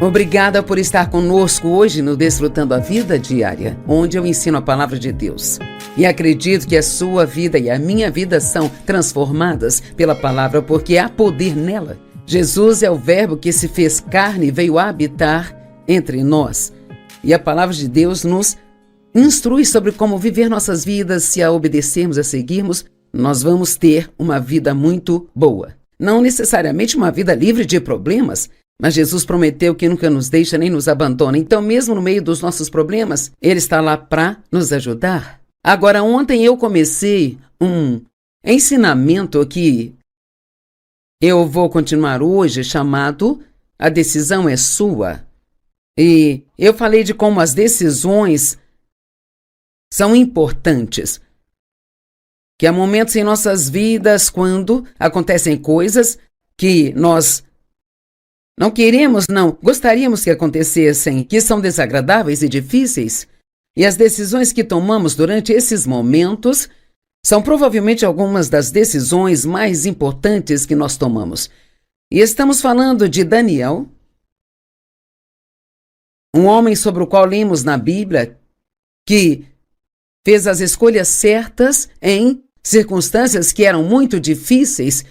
Obrigada por estar conosco hoje no Desfrutando a Vida Diária, onde eu ensino a palavra de Deus. E acredito que a sua vida e a minha vida são transformadas pela palavra, porque há poder nela. Jesus é o Verbo que se fez carne e veio habitar entre nós. E a palavra de Deus nos instrui sobre como viver nossas vidas. Se a obedecermos, a seguirmos, nós vamos ter uma vida muito boa. Não necessariamente uma vida livre de problemas, mas Jesus prometeu que nunca nos deixa nem nos abandona. Então, mesmo no meio dos nossos problemas, Ele está lá para nos ajudar. Agora, ontem eu comecei um ensinamento que eu vou continuar hoje, chamado A Decisão é Sua. E eu falei de como as decisões são importantes. Que há momentos em nossas vidas quando acontecem coisas que nós não queremos, não gostaríamos que acontecessem, que são desagradáveis e difíceis. E as decisões que tomamos durante esses momentos são provavelmente algumas das decisões mais importantes que nós tomamos. E estamos falando de Daniel, um homem sobre o qual lemos na Bíblia, que fez as escolhas certas em circunstâncias que eram muito difíceis,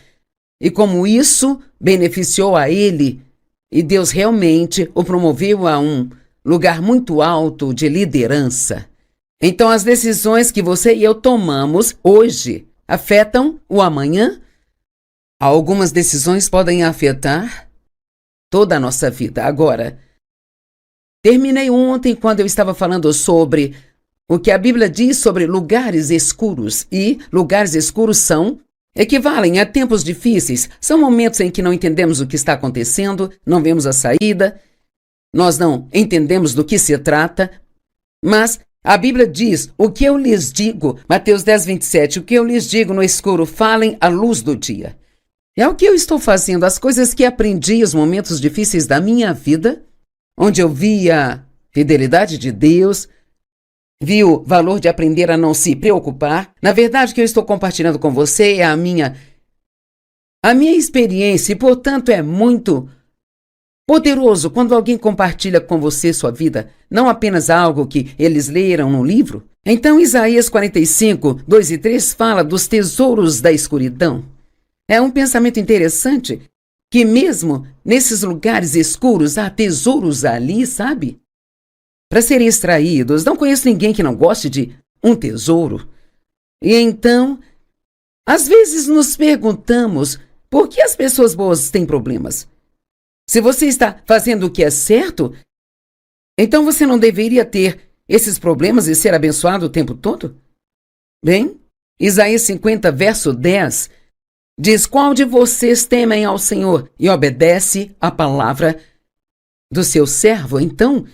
e como isso beneficiou a ele, e Deus realmente o promoveu a um lugar muito alto de liderança. Então, as decisões que você e eu tomamos hoje afetam o amanhã? Algumas decisões podem afetar toda a nossa vida. Agora, terminei ontem quando eu estava falando sobre o que a Bíblia diz sobre lugares escuros. E lugares escuros equivalem a tempos difíceis. São momentos em que não entendemos o que está acontecendo, não vemos a saída, nós não entendemos do que se trata, mas a Bíblia diz, o que eu lhes digo, Mateus 10, 27, o que eu lhes digo no escuro, falem à luz do dia. É o que eu estou fazendo, as coisas que aprendi, os momentos difíceis da minha vida, onde eu vi a fidelidade de Deus, vi o valor de aprender a não se preocupar. Na verdade, o que eu estou compartilhando com você é a minha experiência, e, portanto, é muito poderoso quando alguém compartilha com você sua vida, não apenas algo que eles leram no livro. Então, Isaías 45, 2 e 3 fala dos tesouros da escuridão. É um pensamento interessante que mesmo nesses lugares escuros há tesouros ali, sabe? Para serem extraídos. Não conheço ninguém que não goste de um tesouro. E então, às vezes nos perguntamos por que as pessoas boas têm problemas. Se você está fazendo o que é certo, então você não deveria ter esses problemas e ser abençoado o tempo todo? Bem, Isaías 50, verso 10, diz: qual de vocês temem ao Senhor e obedece à palavra do seu servo? Então,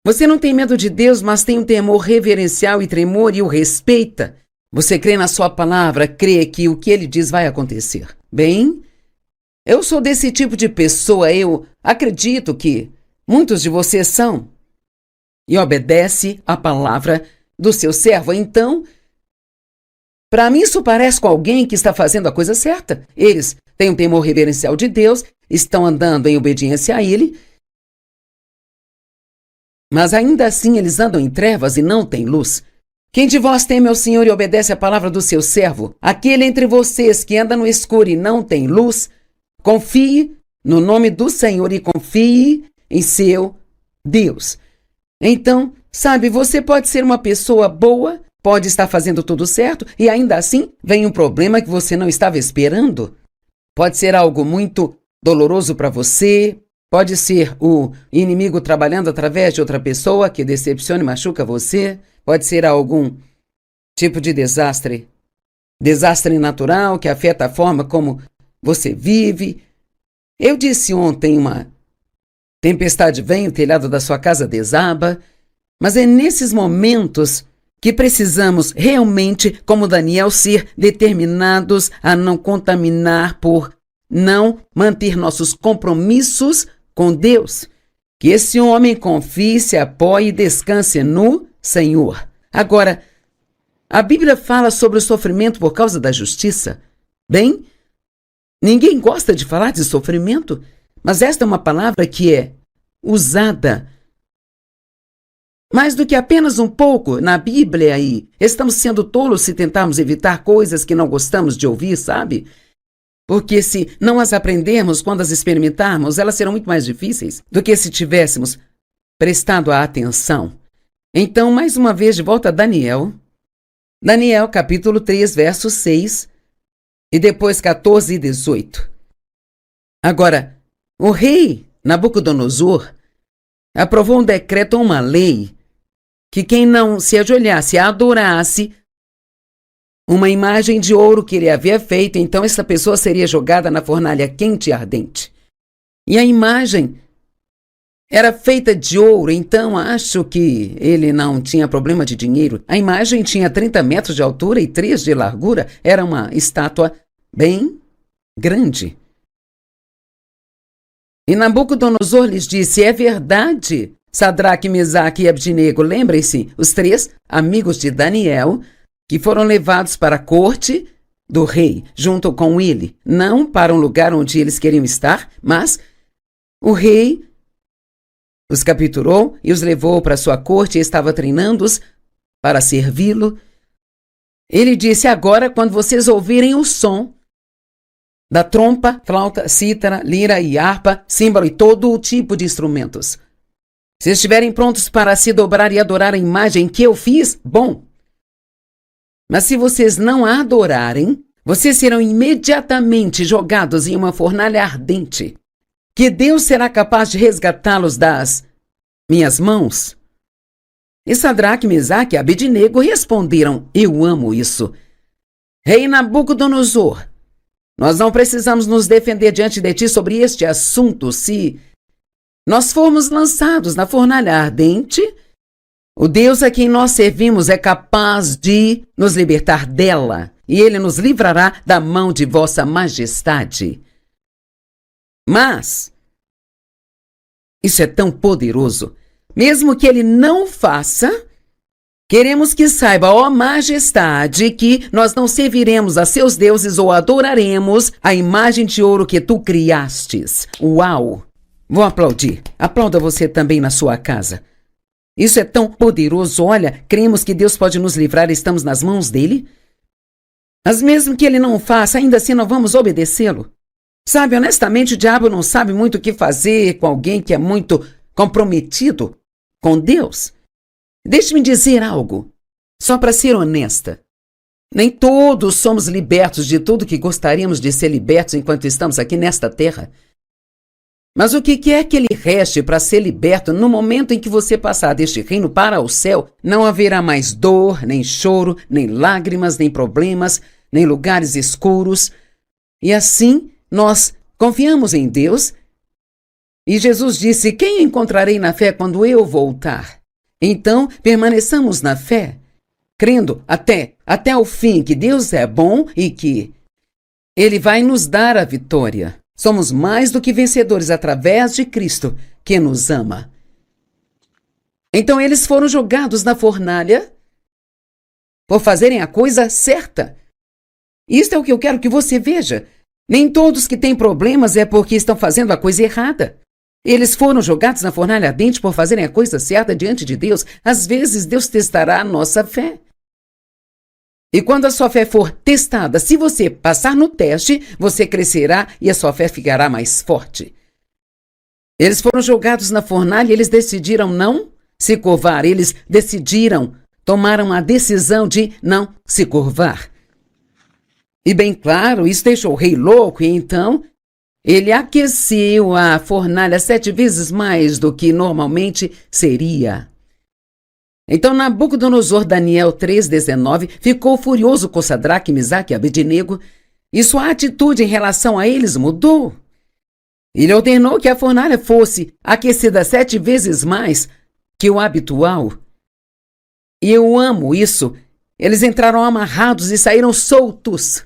você não tem medo de Deus, mas tem um temor reverencial e tremor e o respeita. Você crê na sua palavra, crê que o que ele diz vai acontecer. Bem, eu sou desse tipo de pessoa, eu acredito que muitos de vocês são. E obedece à palavra do seu servo. Então, para mim isso parece com alguém que está fazendo a coisa certa. Eles têm um temor reverencial de Deus, estão andando em obediência a Ele, mas ainda assim eles andam em trevas e não têm luz. Quem de vós teme ao Senhor e obedece à palavra do seu servo? Aquele entre vocês que anda no escuro e não tem luz, confie no nome do Senhor e confie em seu Deus. Então, sabe, você pode ser uma pessoa boa, pode estar fazendo tudo certo e ainda assim vem um problema que você não estava esperando. Pode ser algo muito doloroso para você, pode ser o inimigo trabalhando através de outra pessoa que decepciona e machuca você, pode ser algum tipo de desastre natural que afeta a forma como você vive. Eu disse ontem, uma tempestade vem, o telhado da sua casa desaba, mas é nesses momentos que precisamos realmente, como Daniel, ser determinados a não contaminar por não manter nossos compromissos com Deus. Que esse homem confie, se apoie e descanse no Senhor. Agora, a Bíblia fala sobre o sofrimento por causa da justiça. Bem, ninguém gosta de falar de sofrimento, Mas esta é uma palavra que é usada mais do que apenas um pouco na Bíblia e estamos sendo tolos se tentarmos evitar coisas que não gostamos de ouvir, sabe? Porque se não as aprendermos quando as experimentarmos, elas serão muito mais difíceis do que se tivéssemos prestado a atenção. Então, mais uma vez, de volta a Daniel. Daniel, capítulo 3, verso 6, e depois 14 e 18. Agora, o rei Nabucodonosor aprovou um decreto, uma lei, que quem não se ajoelhasse, adorasse uma imagem de ouro que ele havia feito, então essa pessoa seria jogada na fornalha quente e ardente. E a imagem era feita de ouro, então acho que ele não tinha problema de dinheiro. A imagem tinha 30 metros de altura e 3 de largura. Era uma estátua bem grande. E Nabucodonosor lhes disse: é verdade, Sadraque, Mesaque e Abdinego, lembrem-se, os 3 amigos de Daniel, que foram levados para a corte do rei, junto com ele, não para um lugar onde eles queriam estar, mas o rei os capturou e os levou para sua corte e estava treinando-os para servi-lo. Ele disse: agora, quando vocês ouvirem o som da trompa, flauta, cítara, lira e harpa, símbolo e todo o tipo de instrumentos, se estiverem prontos para se dobrar e adorar a imagem que eu fiz, bom. Mas se vocês não a adorarem, vocês serão imediatamente jogados em uma fornalha ardente, que Deus será capaz de resgatá-los das minhas mãos. E Sadraque, Mesaque e Abdinego responderam: eu amo isso. Rei Nabucodonosor, nós não precisamos nos defender diante de ti sobre este assunto. Se nós formos lançados na fornalha ardente, o Deus a quem nós servimos é capaz de nos libertar dela, e ele nos livrará da mão de vossa majestade. Mas isso é tão poderoso, mesmo que ele não faça, queremos que saiba, ó majestade, que nós não serviremos a seus deuses ou adoraremos a imagem de ouro que tu criastes. Uau! Vou aplaudir. Aplauda você também na sua casa. Isso é tão poderoso. Olha, cremos que Deus pode nos livrar, estamos nas mãos dele. Mas mesmo que ele não faça, ainda assim não vamos obedecê-lo. Sabe, honestamente, o diabo não sabe muito o que fazer com alguém que é muito comprometido com Deus. Deixe-me dizer algo, só para ser honesta. Nem todos somos libertos de tudo que gostaríamos de ser libertos enquanto estamos aqui nesta terra. Mas o que quer que lhe reste para ser liberto, no momento em que você passar deste reino para o céu, não haverá mais dor, nem choro, nem lágrimas, nem problemas, nem lugares escuros. E assim, nós confiamos em Deus. E Jesus disse: quem encontrarei na fé quando eu voltar? Então, permaneçamos na fé, crendo até o fim que Deus é bom e que Ele vai nos dar a vitória. Somos mais do que vencedores através de Cristo, que nos ama. Então eles foram jogados na fornalha por fazerem a coisa certa. Isto é o que eu quero que você veja. Nem todos que têm problemas é porque estão fazendo a coisa errada. Eles foram jogados na fornalha ardente por fazerem a coisa certa diante de Deus. Às vezes Deus testará a nossa fé. E quando a sua fé for testada, se você passar no teste, você crescerá e a sua fé ficará mais forte. Eles foram jogados na fornalha e eles decidiram não se curvar. Eles tomaram a decisão de não se curvar. E bem claro, isso deixou o rei louco e então ele aqueceu a fornalha 7 vezes mais do que normalmente seria. Então Nabucodonosor, Daniel 3,19, ficou furioso com Sadraque, Mesaque e Abdinego, e sua atitude em relação a eles mudou. Ele ordenou que a fornalha fosse aquecida 7 vezes mais que o habitual. E eu amo isso. Eles entraram amarrados e saíram soltos.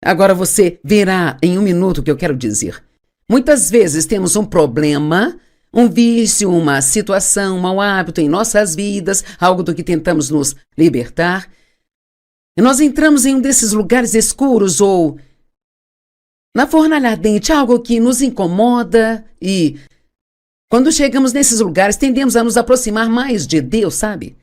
Agora você verá em um minuto o que eu quero dizer. Muitas vezes temos um problema, um vício, uma situação, um mau hábito em nossas vidas, algo do que tentamos nos libertar. E nós entramos em um desses lugares escuros ou na fornalha ardente, algo que nos incomoda e quando chegamos nesses lugares tendemos a nos aproximar mais de Deus, sabe?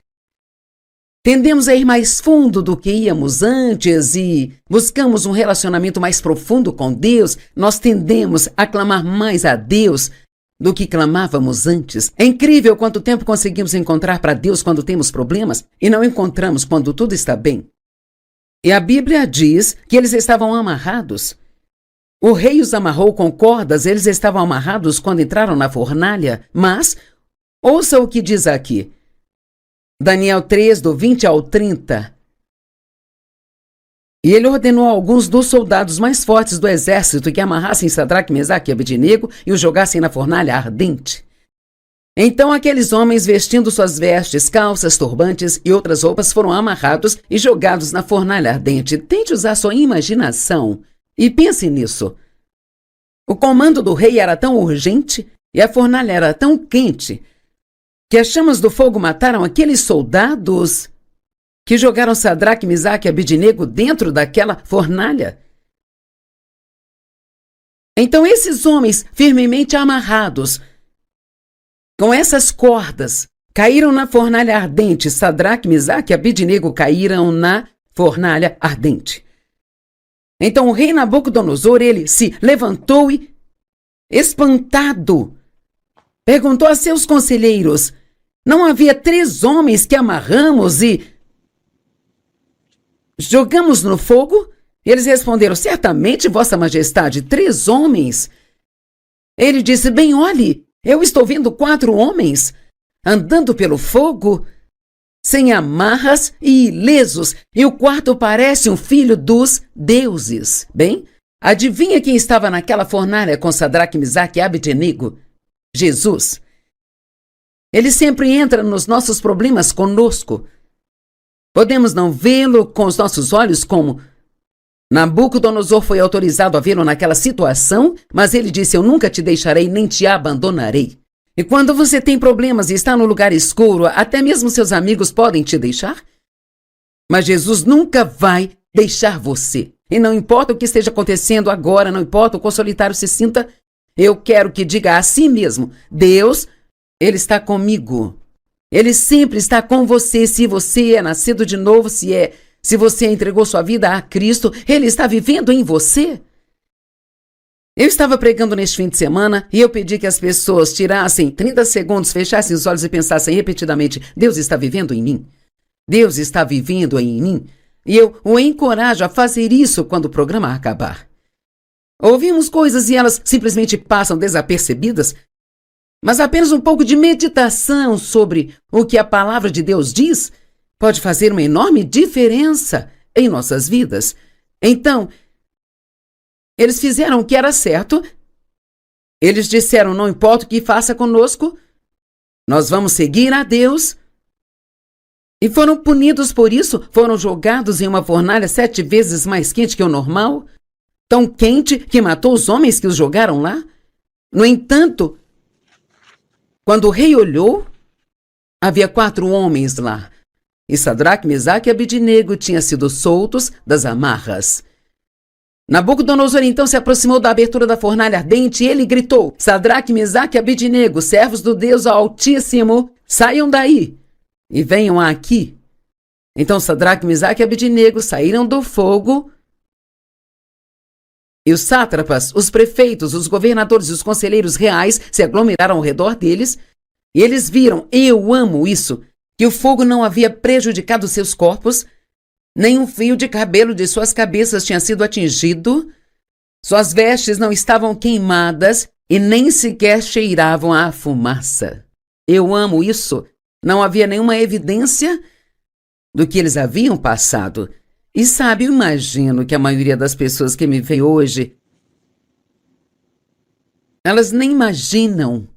Tendemos a ir mais fundo do que íamos antes e buscamos um relacionamento mais profundo com Deus. Nós tendemos a clamar mais a Deus do que clamávamos antes. É incrível quanto tempo conseguimos encontrar para Deus quando temos problemas e não encontramos quando tudo está bem. E a Bíblia diz que eles estavam amarrados. O rei os amarrou com cordas, eles estavam amarrados quando entraram na fornalha, mas ouça o que diz aqui. Daniel 3, do 20 ao 30. E ele ordenou a alguns dos soldados mais fortes do exército que amarrassem Sadraque, Mesaque e Abednego e os jogassem na fornalha ardente. Então aqueles homens, vestindo suas vestes, calças, turbantes e outras roupas, foram amarrados e jogados na fornalha ardente. Tente usar sua imaginação e pense nisso. O comando do rei era tão urgente e a fornalha era tão quente que as chamas do fogo mataram aqueles soldados que jogaram Sadraque, Mesaque e Abednego dentro daquela fornalha. Então esses homens, firmemente amarrados, com essas cordas, caíram na fornalha ardente. Sadraque, Mesaque e Abednego caíram na fornalha ardente. Então o rei Nabucodonosor, ele se levantou e, espantado, perguntou a seus conselheiros: não havia 3 homens que amarramos e jogamos no fogo? Eles responderam: certamente, Vossa Majestade, 3 homens. Ele disse: bem, olhe, eu estou vendo 4 homens andando pelo fogo, sem amarras e ilesos, e o quarto parece um filho dos deuses. Bem, adivinha quem estava naquela fornalha com Sadraque, Mesaque e Abednego? Jesus. Ele sempre entra nos nossos problemas conosco. Podemos não vê-lo com os nossos olhos como Nabucodonosor foi autorizado a vê-lo naquela situação, mas ele disse: eu nunca te deixarei nem te abandonarei. E quando você tem problemas e está no lugar escuro, até mesmo seus amigos podem te deixar. Mas Jesus nunca vai deixar você. E não importa o que esteja acontecendo agora, não importa o quão solitário se sinta, eu quero que diga a si mesmo: Deus, Ele está comigo. Ele sempre está com você. Se você é nascido de novo, se você entregou sua vida a Cristo, Ele está vivendo em você. Eu estava pregando neste fim de semana e eu pedi que as pessoas tirassem 30 segundos, fechassem os olhos e pensassem repetidamente: Deus está vivendo em mim. Deus está vivendo em mim. E eu o encorajo a fazer isso quando o programa acabar. Ouvimos coisas e elas simplesmente passam desapercebidas, mas apenas um pouco de meditação sobre o que a palavra de Deus diz pode fazer uma enorme diferença em nossas vidas. Então, eles fizeram o que era certo. Eles disseram: não importa o que faça conosco, nós vamos seguir a Deus. E foram punidos por isso, foram jogados em uma fornalha 7 vezes mais quente que o normal, tão quente que matou os homens que os jogaram lá. No entanto, quando o rei olhou, havia 4 homens lá, e Sadraque, Mesaque e Abednego tinham sido soltos das amarras. Nabucodonosor então se aproximou da abertura da fornalha ardente e ele gritou: Sadraque, Mesaque e Abednego, servos do Deus Altíssimo, saiam daí e venham aqui. Então Sadraque, Mesaque e Abednego saíram do fogo, e os sátrapas, os prefeitos, os governadores e os conselheiros reais se aglomeraram ao redor deles, e eles viram, eu amo isso, que o fogo não havia prejudicado seus corpos, nem um fio de cabelo de suas cabeças tinha sido atingido, suas vestes não estavam queimadas e nem sequer cheiravam a fumaça. Eu amo isso. Não havia nenhuma evidência do que eles haviam passado. E sabe, eu imagino que a maioria das pessoas que me vê hoje, elas nem imaginam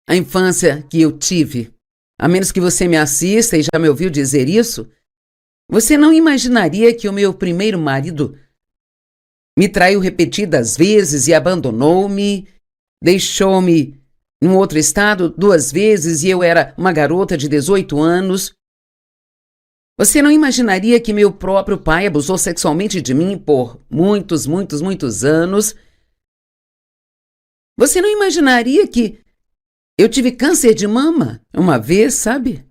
a infância que eu tive. A menos que você me assista e já me ouviu dizer isso, você não imaginaria que o meu primeiro marido me traiu repetidas vezes e abandonou-me, deixou-me num outro estado 2 vezes e eu era uma garota de 18 anos. Você não imaginaria que meu próprio pai abusou sexualmente de mim por muitos anos? Você não imaginaria que eu tive câncer de mama uma vez, sabe?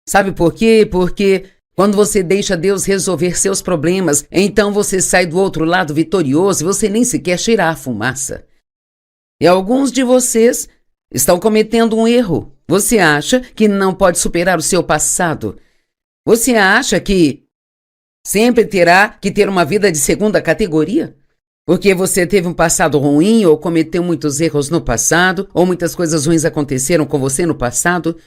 Sabe por quê? Porque quando você deixa Deus resolver seus problemas, então você sai do outro lado vitorioso e você nem sequer cheira a fumaça. E alguns de vocês estão cometendo um erro. Você acha que não pode superar o seu passado. Você acha que sempre terá que ter uma vida de segunda categoria? Porque você teve um passado ruim ou cometeu muitos erros no passado, ou muitas coisas ruins aconteceram com você no passado.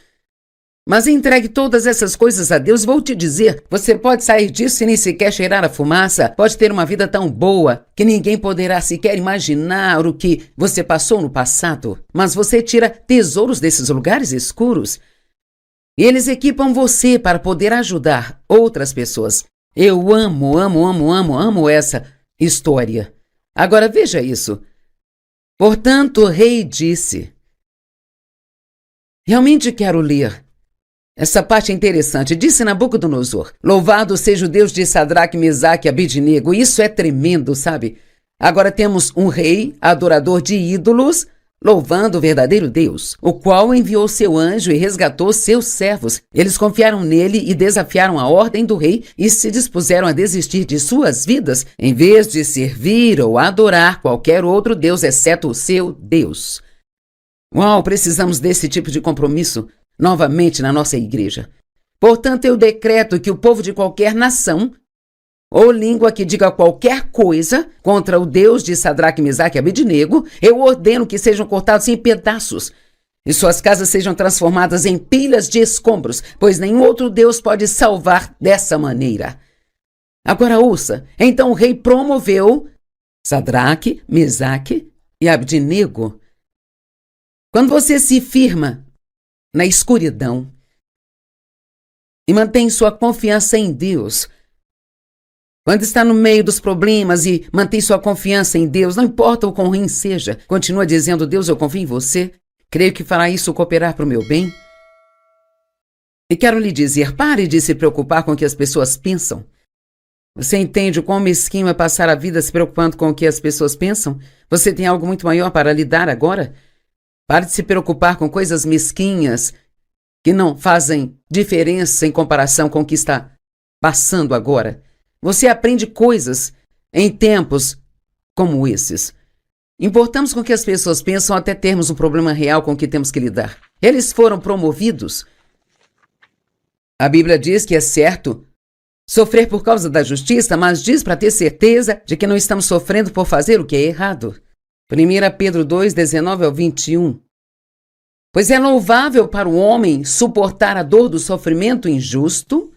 Mas entregue todas essas coisas a Deus, vou te dizer, você pode sair disso e nem sequer cheirar a fumaça, pode ter uma vida tão boa que ninguém poderá sequer imaginar o que você passou no passado. Mas você tira tesouros desses lugares escuros e eles equipam você para poder ajudar outras pessoas. Eu amo essa história. Agora veja isso. Portanto, o rei disse... Realmente quero ler. Essa parte é interessante. Disse Nabucodonosor: louvado seja o Deus de Sadraque, Mesaque e Abednego. Isso é tremendo, sabe? Agora temos um rei, adorador de ídolos, louvando o verdadeiro Deus, o qual enviou seu anjo e resgatou seus servos. Eles confiaram nele e desafiaram a ordem do rei e se dispuseram a desistir de suas vidas, em vez de servir ou adorar qualquer outro Deus, exceto o seu Deus. Uau, precisamos desse tipo de compromisso novamente na nossa igreja. Portanto, eu decreto que o povo de qualquer nação ou língua que diga qualquer coisa contra o Deus de Sadraque, Mesaque e Abednego, eu ordeno que sejam cortados em pedaços e suas casas sejam transformadas em pilhas de escombros, pois nenhum outro Deus pode salvar dessa maneira. Agora ouça, então o rei promoveu Sadraque, Mesaque e Abednego. Quando você se firma na escuridão e mantém sua confiança em Deus, quando está no meio dos problemas e mantém sua confiança em Deus, não importa o quão ruim seja, continua dizendo: Deus, eu confio em você, creio que fará isso cooperar para o meu bem. E quero lhe dizer, pare de se preocupar com o que as pessoas pensam. Você entende o quão mesquinho é passar a vida se preocupando com o que as pessoas pensam? Você tem algo muito maior para lidar agora? Pare de se preocupar com coisas mesquinhas que não fazem diferença em comparação com o que está passando agora. Você aprende coisas em tempos como esses. Importamos com o que as pessoas pensam até termos um problema real com o que temos que lidar. Eles foram promovidos. A Bíblia diz que é certo sofrer por causa da justiça, mas diz para ter certeza de que não estamos sofrendo por fazer o que é errado. 1 Pedro 2, 19 ao 21. Pois é louvável para o homem suportar a dor do sofrimento injusto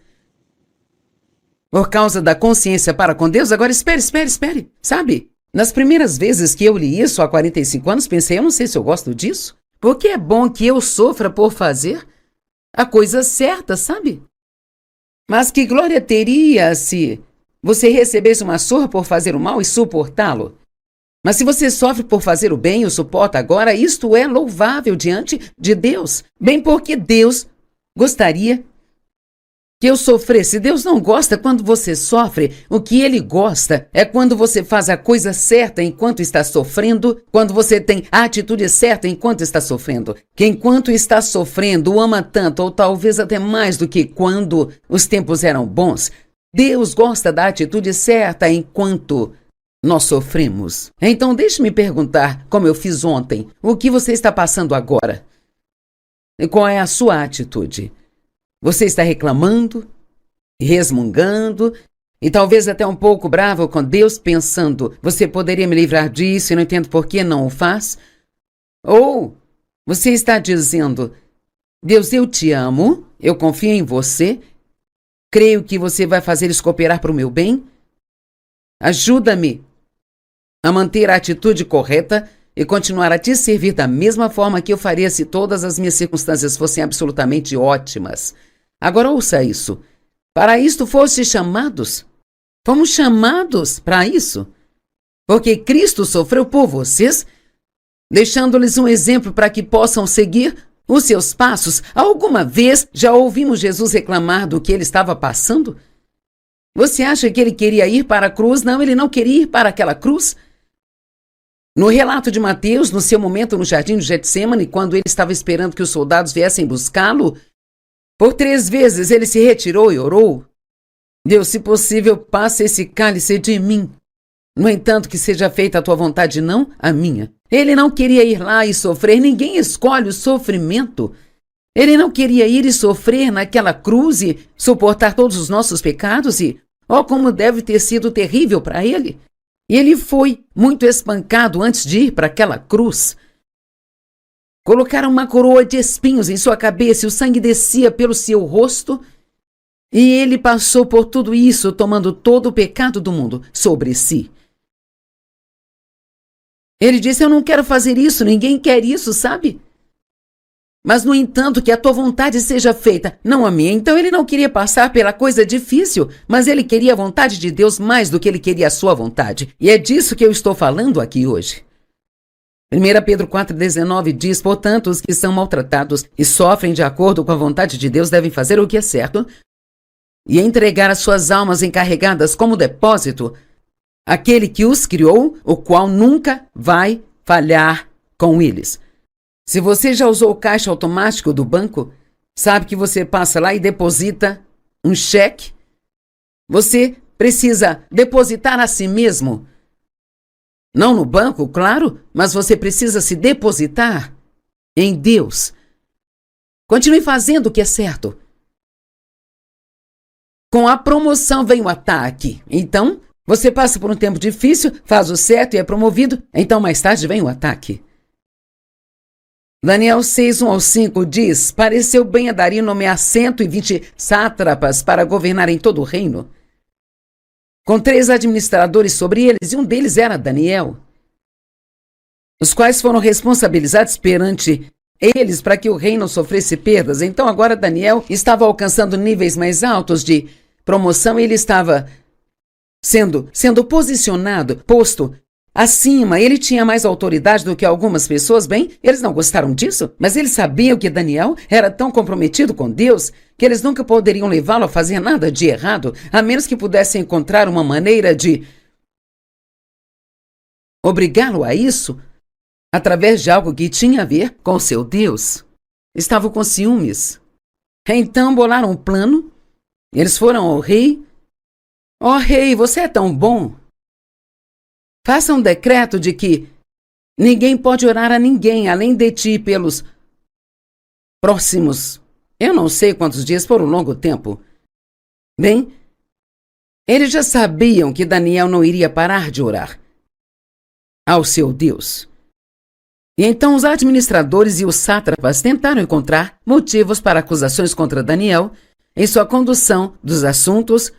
por causa da consciência para com Deus. Agora espere. Sabe, nas primeiras vezes que eu li isso há 45 anos, pensei, eu não sei se eu gosto disso. Porque é bom que eu sofra por fazer a coisa certa, sabe? Mas que glória teria se você recebesse uma surra por fazer o mal e suportá-lo? Mas se você sofre por fazer o bem e o suporta agora, isto é louvável diante de Deus. Bem porque Deus gostaria que eu sofresse. Deus não gosta quando você sofre. O que Ele gosta é quando você faz a coisa certa enquanto está sofrendo, quando você tem a atitude certa enquanto está sofrendo. Que enquanto está sofrendo, o ama tanto, ou talvez até mais do que quando os tempos eram bons. Deus gosta da atitude certa enquanto nós sofremos. Então deixe-me perguntar, como eu fiz ontem, o que você está passando agora? E qual é a sua atitude? Você está reclamando, resmungando e talvez até um pouco bravo com Deus, pensando, você poderia me livrar disso e não entendo por que não o faz? Ou você está dizendo, Deus, eu te amo, eu confio em você, creio que você vai fazer isso cooperar para o meu bem? Ajuda-me a manter a atitude correta e continuar a te servir da mesma forma que eu faria se todas as minhas circunstâncias fossem absolutamente ótimas. Agora ouça isso. Para isto foste chamados. Fomos chamados para isso. Porque Cristo sofreu por vocês, deixando-lhes um exemplo para que possam seguir os seus passos? Alguma vez já ouvimos Jesus reclamar do que ele estava passando? Você acha que ele queria ir para a cruz? Não, ele não queria ir para aquela cruz. No relato de Mateus, no seu momento no jardim de Getsêmani, quando ele estava esperando que os soldados viessem buscá-lo, por 3 vezes ele se retirou e orou: Deus, se possível, passe esse cálice de mim. No entanto, que seja feita a tua vontade, não a minha. Ele não queria ir lá e sofrer. Ninguém escolhe o sofrimento. Ele não queria ir e sofrer naquela cruz e suportar todos os nossos pecados e, como deve ter sido terrível para ele. E ele foi muito espancado antes de ir para aquela cruz. Colocaram uma coroa de espinhos em sua cabeça e o sangue descia pelo seu rosto. E ele passou por tudo isso, tomando todo o pecado do mundo sobre si. Ele disse: eu não quero fazer isso, ninguém quer isso, sabe? Mas, no entanto, que a tua vontade seja feita, não a minha. Então ele não queria passar pela coisa difícil, mas ele queria a vontade de Deus mais do que ele queria a sua vontade. E é disso que eu estou falando aqui hoje. 1 Pedro 4,19 diz: portanto, os que são maltratados e sofrem de acordo com a vontade de Deus devem fazer o que é certo e entregar as suas almas encarregadas como depósito àquele que os criou, o qual nunca vai falhar com eles. Se você já usou o caixa automático do banco, sabe que você passa lá e deposita um cheque. Você precisa depositar a si mesmo. Não no banco, claro, mas você precisa se depositar em Deus. Continue fazendo o que é certo. Com a promoção vem o ataque. Então, você passa por um tempo difícil, faz o certo e é promovido. Então, mais tarde vem o ataque. Daniel 6:1-5 diz: pareceu bem a Dario nomear 120 sátrapas para governarem todo o reino, com 3 administradores sobre eles, e um deles era Daniel, os quais foram responsabilizados perante eles para que o reino sofresse perdas. Então agora Daniel estava alcançando níveis mais altos de promoção e ele estava sendo posicionado, posto acima. Ele tinha mais autoridade do que algumas pessoas. Bem, eles não gostaram disso, mas eles sabiam que Daniel era tão comprometido com Deus que eles nunca poderiam levá-lo a fazer nada de errado, a menos que pudessem encontrar uma maneira de obrigá-lo a isso através de algo que tinha a ver com o seu Deus. Estavam com ciúmes. Então bolaram um plano. Eles foram ao rei. Ó rei, você é tão bom. Faça um decreto de que ninguém pode orar a ninguém além de ti pelos próximos, eu não sei quantos dias, por um longo tempo. Bem, eles já sabiam que Daniel não iria parar de orar ao seu Deus. E então os administradores e os sátrapas tentaram encontrar motivos para acusações contra Daniel em sua condução dos assuntos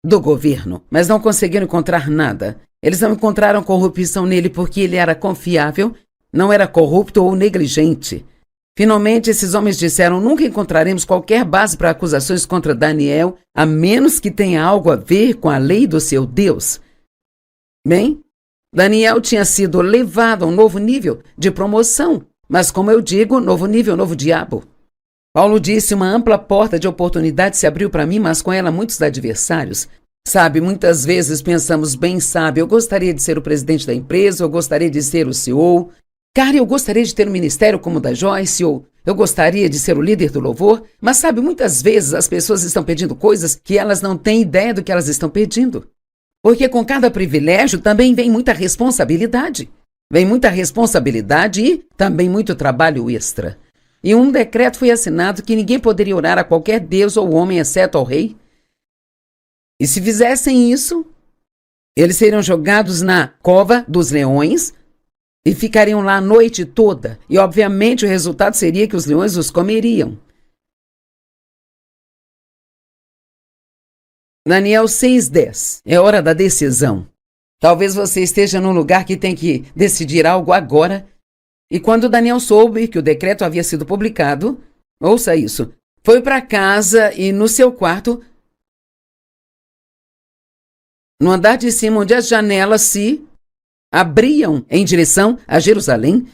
do governo, mas não conseguiram encontrar nada. Eles não encontraram corrupção nele porque ele era confiável, não era corrupto ou negligente. Finalmente, esses homens disseram: nunca encontraremos qualquer base para acusações contra Daniel, a menos que tenha algo a ver com a lei do seu Deus. Bem, Daniel tinha sido levado a um novo nível de promoção, mas, como eu digo, novo nível, novo diabo. Paulo disse: uma ampla porta de oportunidade se abriu para mim, mas com ela muitos adversários. Sabe, muitas vezes pensamos: bem, sabe, eu gostaria de ser o presidente da empresa, eu gostaria de ser o CEO. Cara, eu gostaria de ter um ministério como o da Joyce, ou eu gostaria de ser o líder do louvor. Mas sabe, muitas vezes as pessoas estão pedindo coisas que elas não têm ideia do que elas estão pedindo. Porque com cada privilégio também vem muita responsabilidade. Vem muita responsabilidade e também muito trabalho extra. E um decreto foi assinado que ninguém poderia orar a qualquer deus ou homem exceto ao rei. E se fizessem isso, eles seriam jogados na cova dos leões e ficariam lá a noite toda. E, obviamente, o resultado seria que os leões os comeriam. Daniel 6:10. É hora da decisão. Talvez você esteja num lugar que tem que decidir algo agora. E quando Daniel soube que o decreto havia sido publicado, ouça isso, foi para casa e no seu quarto, no andar de cima, onde as janelas se abriam em direção a Jerusalém,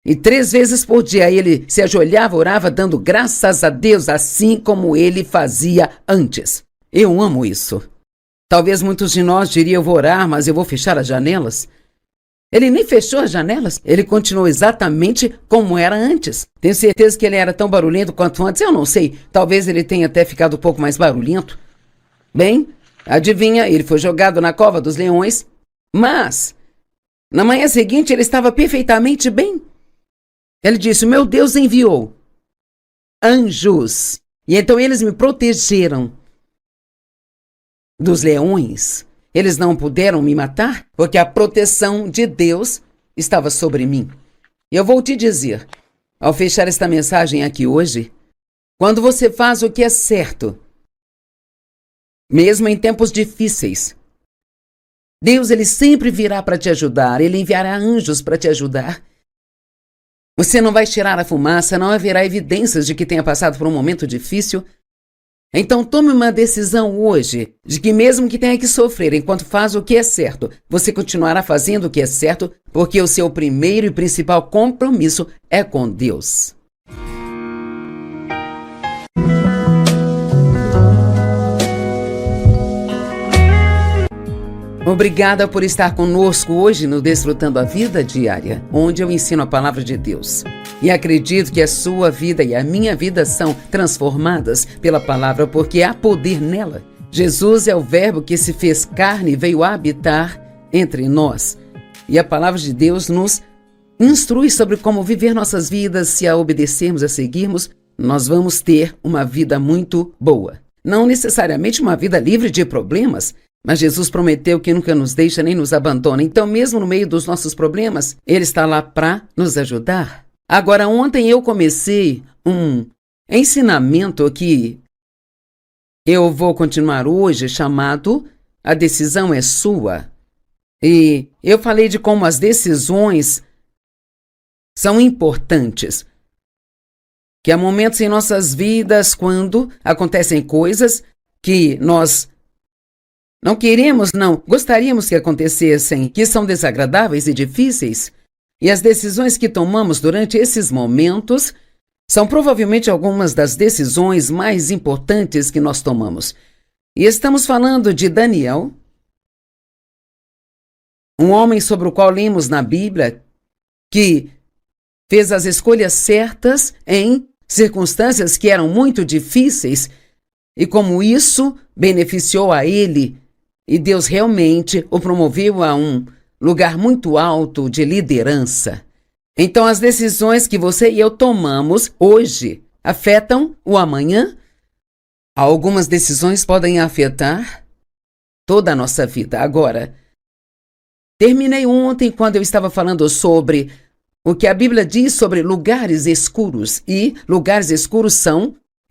E 3 vezes por dia ele se ajoelhava, orava, dando graças a Deus, assim como ele fazia antes. Eu amo isso. Talvez muitos de nós diriam, eu vou orar, mas eu vou fechar as janelas. Ele nem fechou as janelas, ele continuou exatamente como era antes. Tenho certeza que ele era tão barulhento quanto antes, eu não sei. Talvez ele tenha até ficado um pouco mais barulhento. Bem, adivinha, ele foi jogado na cova dos leões, mas na manhã seguinte ele estava perfeitamente bem. Ele disse, meu Deus enviou anjos, e então eles me protegeram dos leões. Eles não puderam me matar, porque a proteção de Deus estava sobre mim. Eu vou te dizer, ao fechar esta mensagem aqui hoje, quando você faz o que é certo, mesmo em tempos difíceis, Deus ele sempre virá para te ajudar, ele enviará anjos para te ajudar. Você não vai tirar a fumaça, não haverá evidências de que tenha passado por um momento difícil. Então tome uma decisão hoje, de que mesmo que tenha que sofrer enquanto faz o que é certo, você continuará fazendo o que é certo, porque o seu primeiro e principal compromisso é com Deus. Obrigada por estar conosco hoje no Desfrutando a Vida Diária, onde eu ensino a palavra de Deus. E acredito que a sua vida e a minha vida são transformadas pela palavra, porque há poder nela. Jesus é o verbo que se fez carne e veio habitar entre nós. E a palavra de Deus nos instrui sobre como viver nossas vidas. Se a obedecermos, a seguirmos, nós vamos ter uma vida muito boa. Não necessariamente uma vida livre de problemas, mas Jesus prometeu que nunca nos deixa nem nos abandona. Então, mesmo no meio dos nossos problemas, Ele está lá para nos ajudar. Agora, ontem eu comecei um ensinamento que eu vou continuar hoje, chamado A Decisão é Sua. E eu falei de como as decisões são importantes. Que há momentos em nossas vidas quando acontecem coisas que nós não queremos, não gostaríamos que acontecessem, que são desagradáveis e difíceis. E as decisões que tomamos durante esses momentos são provavelmente algumas das decisões mais importantes que nós tomamos. E estamos falando de Daniel, um homem sobre o qual lemos na Bíblia, que fez as escolhas certas em circunstâncias que eram muito difíceis, e como isso beneficiou a ele, e Deus realmente o promoveu a um lugar muito alto de liderança. Então, as decisões que você e eu tomamos hoje afetam o amanhã? Algumas decisões podem afetar toda a nossa vida. Agora, terminei ontem quando eu estava falando sobre o que a Bíblia diz sobre lugares escuros. E lugares escuros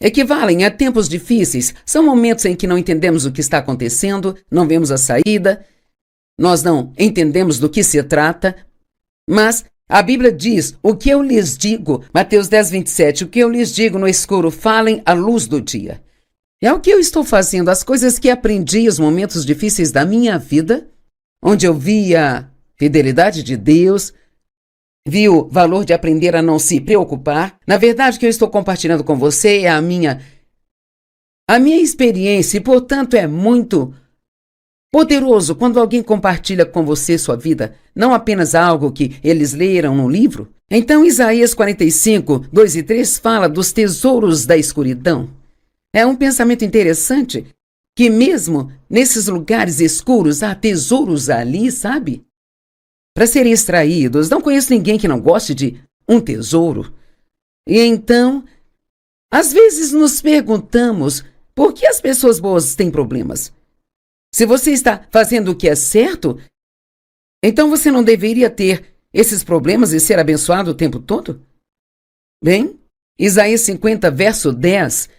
equivalem a tempos difíceis. São momentos em que não entendemos o que está acontecendo, não vemos a saída, nós não entendemos do que se trata, mas a Bíblia diz, o que eu lhes digo, Mateus 10, 27, o que eu lhes digo no escuro, falem à luz do dia. É o que eu estou fazendo, as coisas que aprendi, os momentos difíceis da minha vida, onde eu vi a fidelidade de Deus, vi o valor de aprender a não se preocupar. Na verdade, o que eu estou compartilhando com você é a minha experiência e, portanto, é muito poderoso quando alguém compartilha com você sua vida, não apenas algo que eles leram no livro. Então, Isaías 45, 2 e 3 fala dos tesouros da escuridão. É um pensamento interessante que mesmo nesses lugares escuros há tesouros ali, sabe? Para serem extraídos. Não conheço ninguém que não goste de um tesouro. E então, às vezes nos perguntamos por que as pessoas boas têm problemas. Se você está fazendo o que é certo, então você não deveria ter esses problemas e ser abençoado o tempo todo? Bem, Isaías 50, verso 10,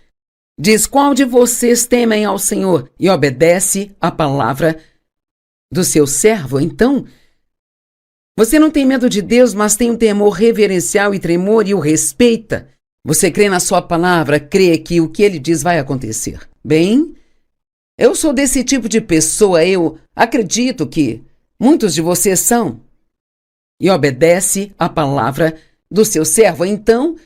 diz, qual de vocês temem ao Senhor e obedece à palavra do seu servo? Então, você não tem medo de Deus, mas tem um temor reverencial e tremor e o respeita. Você crê na sua palavra, crê que o que ele diz vai acontecer. Bem, eu sou desse tipo de pessoa, eu acredito que muitos de vocês são. E obedece à palavra do seu servo. Então,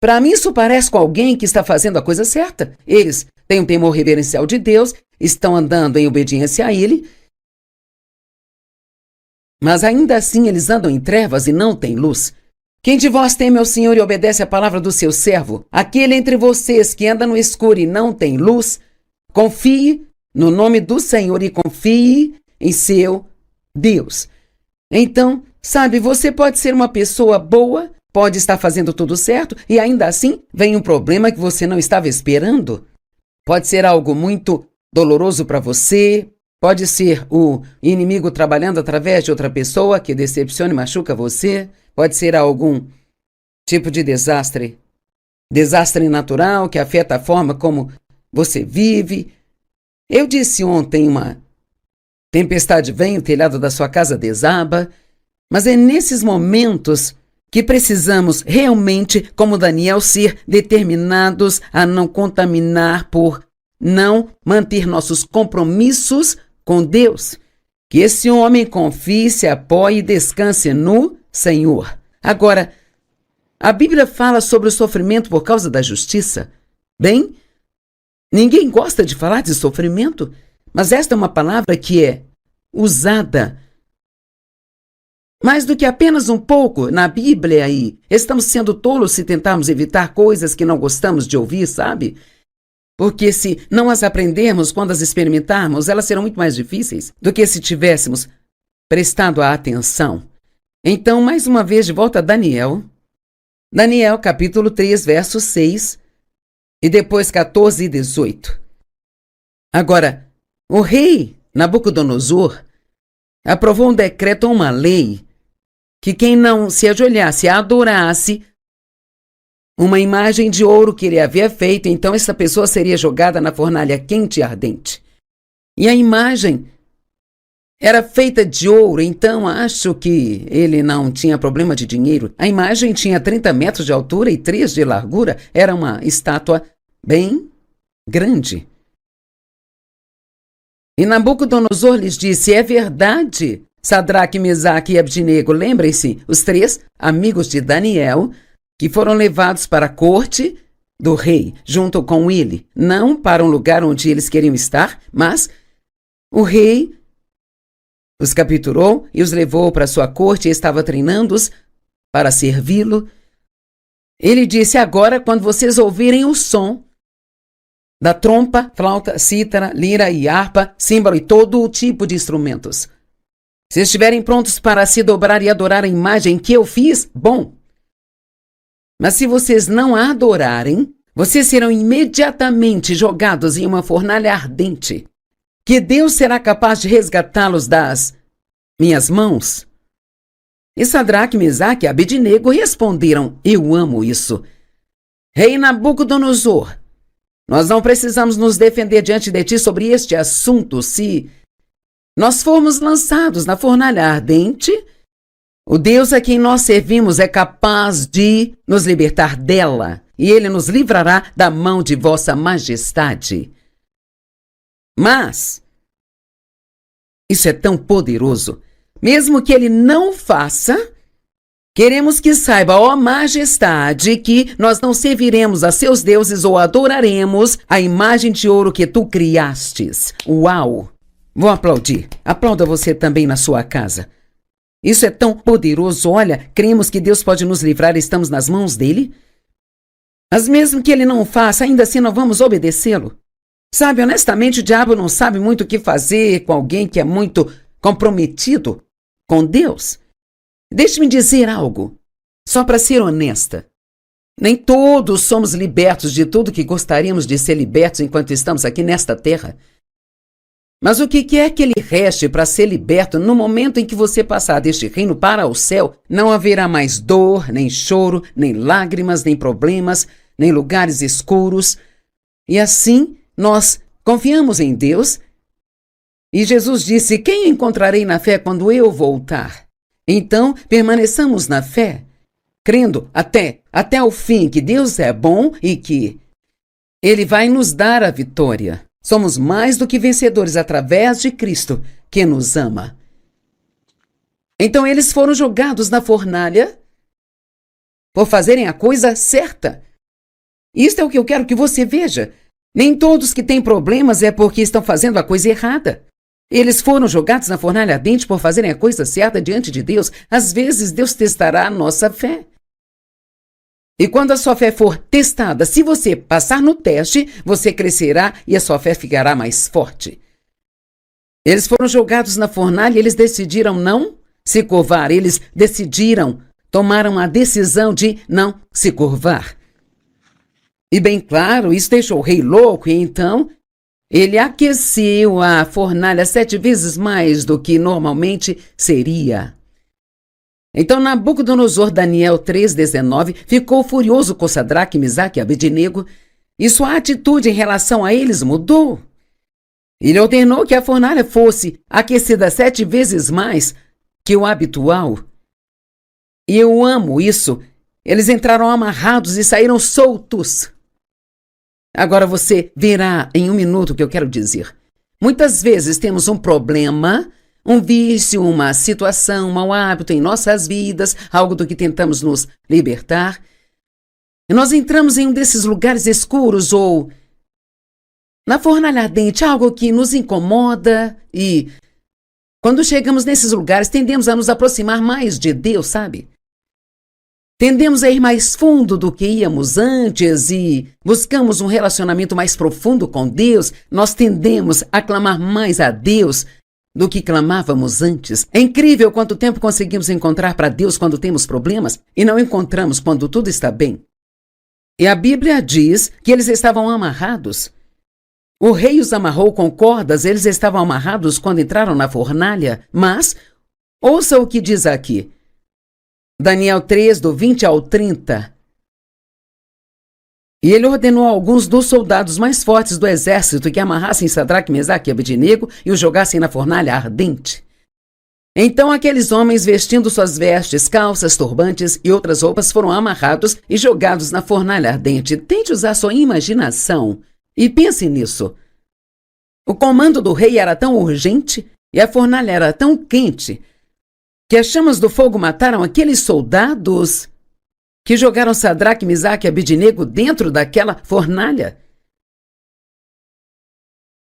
para mim isso parece com alguém que está fazendo a coisa certa. Eles têm um temor reverencial de Deus, estão andando em obediência a Ele, mas ainda assim eles andam em trevas e não têm luz. Quem de vós teme ao Senhor e obedece à palavra do seu servo? Aquele entre vocês que anda no escuro e não tem luz, confie no nome do Senhor e confie em seu Deus. Então, sabe, você pode ser uma pessoa boa, pode estar fazendo tudo certo e ainda assim vem um problema que você não estava esperando. Pode ser algo muito doloroso para você, pode ser o inimigo trabalhando através de outra pessoa que decepciona e machuca você. Pode ser algum tipo de desastre natural que afeta a forma como você vive. Eu disse ontem, uma tempestade vem, o telhado da sua casa desaba, mas é nesses momentos que precisamos realmente, como Daniel, ser determinados a não contaminar por não manter nossos compromissos com Deus. Que esse homem confie, se apoie e descanse no Senhor. Agora, a Bíblia fala sobre o sofrimento por causa da justiça. Bem, ninguém gosta de falar de sofrimento, mas esta é uma palavra que é usada mais do que apenas um pouco na Bíblia e estamos sendo tolos se tentarmos evitar coisas que não gostamos de ouvir, sabe? Porque se não as aprendermos quando as experimentarmos, elas serão muito mais difíceis do que se tivéssemos prestado a atenção. Então, mais uma vez, de volta a Daniel. Daniel, capítulo 3, verso 6, e depois 14 e 18. Agora, o rei Nabucodonosor aprovou um decreto ou uma lei que quem não se ajoelhasse, adorasse uma imagem de ouro que ele havia feito, então essa pessoa seria jogada na fornalha quente e ardente. E a imagem era feita de ouro, então acho que ele não tinha problema de dinheiro. A imagem tinha 30 metros de altura e 3 de largura. Era uma estátua bem grande. E Nabucodonosor lhes disse, é verdade, Sadraque, Mesaque e Abdinego, lembrem-se, os 3 amigos de Daniel, que foram levados para a corte do rei, junto com ele, não para um lugar onde eles queriam estar, mas o rei os capturou e os levou para sua corte e estava treinando-os para servi-lo. Ele disse, agora, quando vocês ouvirem o som da trompa, flauta, cítara, lira e harpa, símbolo e todo o tipo de instrumentos, se estiverem prontos para se dobrar e adorar a imagem que eu fiz, bom. Mas se vocês não a adorarem, vocês serão imediatamente jogados em uma fornalha ardente, que Deus será capaz de resgatá-los das minhas mãos. E Sadraque, Mesaque e Abdinego responderam, eu amo isso. Rei Nabucodonosor, nós não precisamos nos defender diante de ti sobre este assunto. Se nós formos lançados na fornalha ardente, o Deus a quem nós servimos é capaz de nos libertar dela, e ele nos livrará da mão de vossa majestade. Mas isso é tão poderoso, mesmo que ele não faça, queremos que saiba, ó majestade, que nós não serviremos a seus deuses ou adoraremos a imagem de ouro que tu criastes. Uau! Vou aplaudir. Aplauda você também na sua casa. Isso é tão poderoso. Olha, cremos que Deus pode nos livrar, estamos nas mãos dele. Mas mesmo que ele não faça, ainda assim não vamos obedecê-lo. Sabe, honestamente, o diabo não sabe muito o que fazer com alguém que é muito comprometido com Deus. Deixe-me dizer algo, só para ser honesta. Nem todos somos libertos de tudo que gostaríamos de ser libertos enquanto estamos aqui nesta terra. Mas o que quer que lhe reste para ser liberto, no momento em que você passar deste reino para o céu, não haverá mais dor, nem choro, nem lágrimas, nem problemas, nem lugares escuros. E assim, nós confiamos em Deus. E Jesus disse, quem encontrarei na fé quando eu voltar? Então, permaneçamos na fé, crendo até o fim que Deus é bom e que Ele vai nos dar a vitória. Somos mais do que vencedores através de Cristo, que nos ama. Então eles foram jogados na fornalha por fazerem a coisa certa. Isto é o que eu quero que você veja. Nem todos que têm problemas é porque estão fazendo a coisa errada. Eles foram jogados na fornalha ardente por fazerem a coisa certa diante de Deus. Às vezes, Deus testará a nossa fé. E quando a sua fé for testada, se você passar no teste, você crescerá e a sua fé ficará mais forte. Eles foram jogados na fornalha e eles decidiram não se curvar. Eles tomaram a decisão de não se curvar. E bem claro, isso deixou o rei louco e então ele aqueceu a fornalha 7 vezes mais do que normalmente seria. Então Nabucodonosor, Daniel 3,19, ficou furioso com Sadraque, Mesaque e Abednego e sua atitude em relação a eles mudou. Ele ordenou que a fornalha fosse aquecida 7 vezes mais que o habitual. E eu amo isso. Eles entraram amarrados e saíram soltos. Agora você verá em um minuto o que eu quero dizer. Muitas vezes temos um problema, um vício, uma situação, um mau hábito em nossas vidas, algo do que tentamos nos libertar. E nós entramos em um desses lugares escuros ou na fornalha ardente, algo que nos incomoda e quando chegamos nesses lugares tendemos a nos aproximar mais de Deus, sabe? Tendemos a ir mais fundo do que íamos antes e buscamos um relacionamento mais profundo com Deus. Nós tendemos a clamar mais a Deus do que clamávamos antes. É incrível quanto tempo conseguimos encontrar para Deus quando temos problemas e não encontramos quando tudo está bem. E a Bíblia diz que eles estavam amarrados. O rei os amarrou com cordas, eles estavam amarrados quando entraram na fornalha. Mas, ouça o que diz aqui. Daniel 3, do 20 ao 30. E ele ordenou a alguns dos soldados mais fortes do exército que amarrassem Sadraque, Mesaque e Abednego e os jogassem na fornalha ardente. Então aqueles homens, vestindo suas vestes, calças, turbantes e outras roupas, foram amarrados e jogados na fornalha ardente. Tente usar sua imaginação e pense nisso. O comando do rei era tão urgente e a fornalha era tão quente que as chamas do fogo mataram aqueles soldados que jogaram Sadraque, Mesaque e Abednego dentro daquela fornalha.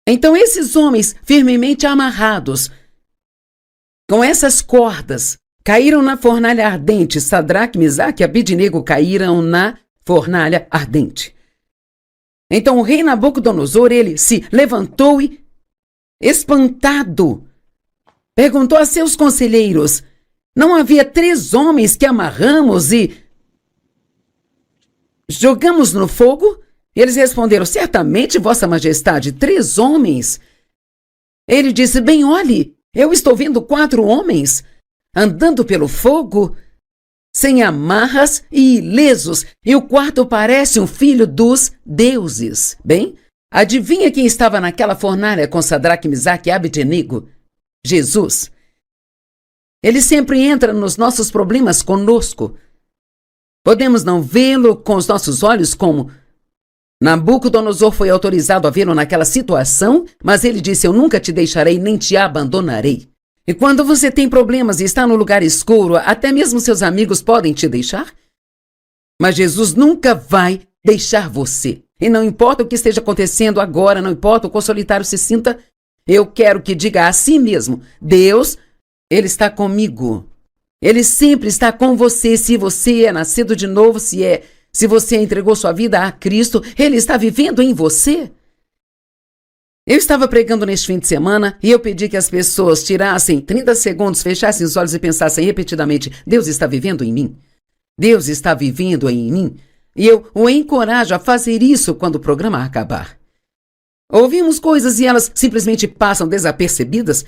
Então esses homens firmemente amarrados, com essas cordas, caíram na fornalha ardente. Sadraque, Mesaque e Abednego caíram na fornalha ardente. Então o rei Nabucodonosor, ele se levantou e, espantado, perguntou a seus conselheiros: não havia 3 homens que amarramos e jogamos no fogo? Eles responderam: certamente, Vossa Majestade, 3 homens. Ele disse: bem, olhe, eu estou vendo 4 homens andando pelo fogo, sem amarras e ilesos, e o quarto parece um filho dos deuses. Bem, adivinha quem estava naquela fornalha com Sadraque, Mesaque e Abednego? Jesus. Ele sempre entra nos nossos problemas conosco. Podemos não vê-lo com os nossos olhos como Nabucodonosor foi autorizado a vê-lo naquela situação, mas ele disse: eu nunca te deixarei nem te abandonarei. E quando você tem problemas e está no lugar escuro, até mesmo seus amigos podem te deixar. Mas Jesus nunca vai deixar você. E não importa o que esteja acontecendo agora, não importa o quão solitário se sinta, eu quero que diga a si mesmo: Deus, Ele está comigo. Ele sempre está com você. Se você é nascido de novo, se você entregou sua vida a Cristo, Ele está vivendo em você. Eu estava pregando neste fim de semana e eu pedi que as pessoas tirassem 30 segundos, fechassem os olhos e pensassem repetidamente: Deus está vivendo em mim. Deus está vivendo em mim. E eu o encorajo a fazer isso quando o programa acabar. Ouvimos coisas e elas simplesmente passam desapercebidas,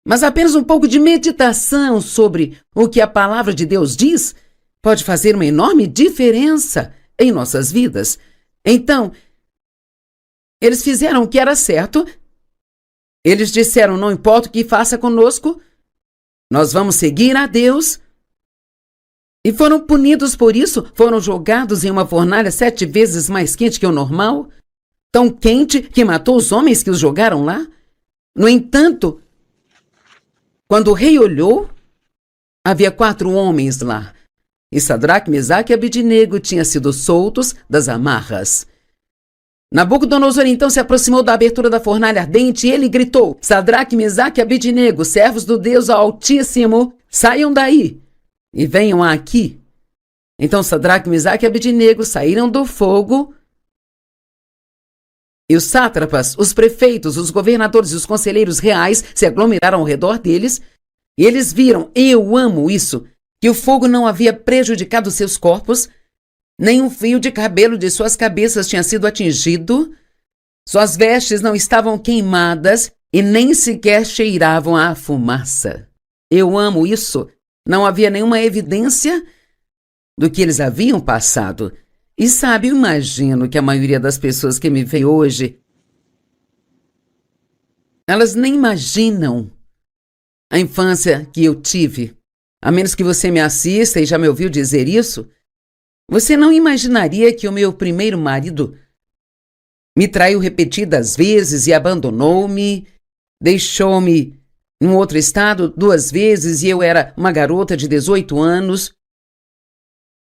mas apenas um pouco de meditação sobre o que a palavra de Deus diz pode fazer uma enorme diferença em nossas vidas. Então, eles fizeram o que era certo. Eles disseram: não importa o que faça conosco, nós vamos seguir a Deus. E foram punidos por isso, foram jogados em uma fornalha 7 vezes mais quente que o normal, tão quente que matou os homens que os jogaram lá. No entanto, quando o rei olhou, havia 4 homens lá. e Sadraque, Mesaque e Abednego tinham sido soltos das amarras. Nabucodonosor então se aproximou da abertura da fornalha ardente e ele gritou: Sadraque, Mesaque e Abednego, servos do Deus Altíssimo, saiam daí e venham aqui. Então Sadraque, Mesaque e Abednego saíram do fogo e os sátrapas, os prefeitos, os governadores e os conselheiros reais se aglomeraram ao redor deles e eles viram, eu amo isso, que o fogo não havia prejudicado seus corpos, nem um fio de cabelo de suas cabeças tinha sido atingido, suas vestes não estavam queimadas e nem sequer cheiravam a fumaça. Eu amo isso. Não havia nenhuma evidência do que eles haviam passado. E sabe, eu imagino que a maioria das pessoas que me vê hoje, elas nem imaginam a infância que eu tive. A menos que você me assista e já me ouviu dizer isso, você não imaginaria que o meu primeiro marido me traiu repetidas vezes e abandonou-me, deixou-me num outro estado 2 vezes e eu era uma garota de 18 anos.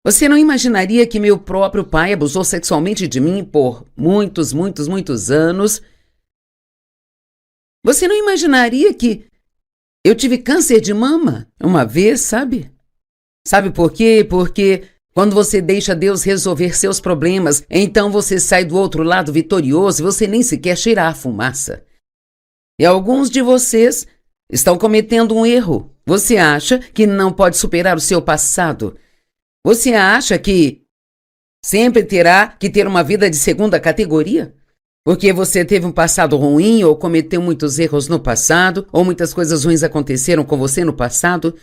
Você não imaginaria que meu próprio pai abusou sexualmente de mim por muitos anos. Você não imaginaria que eu tive câncer de mama uma vez, sabe? Sabe por quê? Porque quando você deixa Deus resolver seus problemas, então você sai do outro lado vitorioso e você nem sequer cheira a fumaça. E alguns de vocês estão cometendo um erro. Você acha que não pode superar o seu passado. Você acha que sempre terá que ter uma vida de segunda categoria? Porque você teve um passado ruim ou cometeu muitos erros no passado, ou muitas coisas ruins aconteceram com você no passado.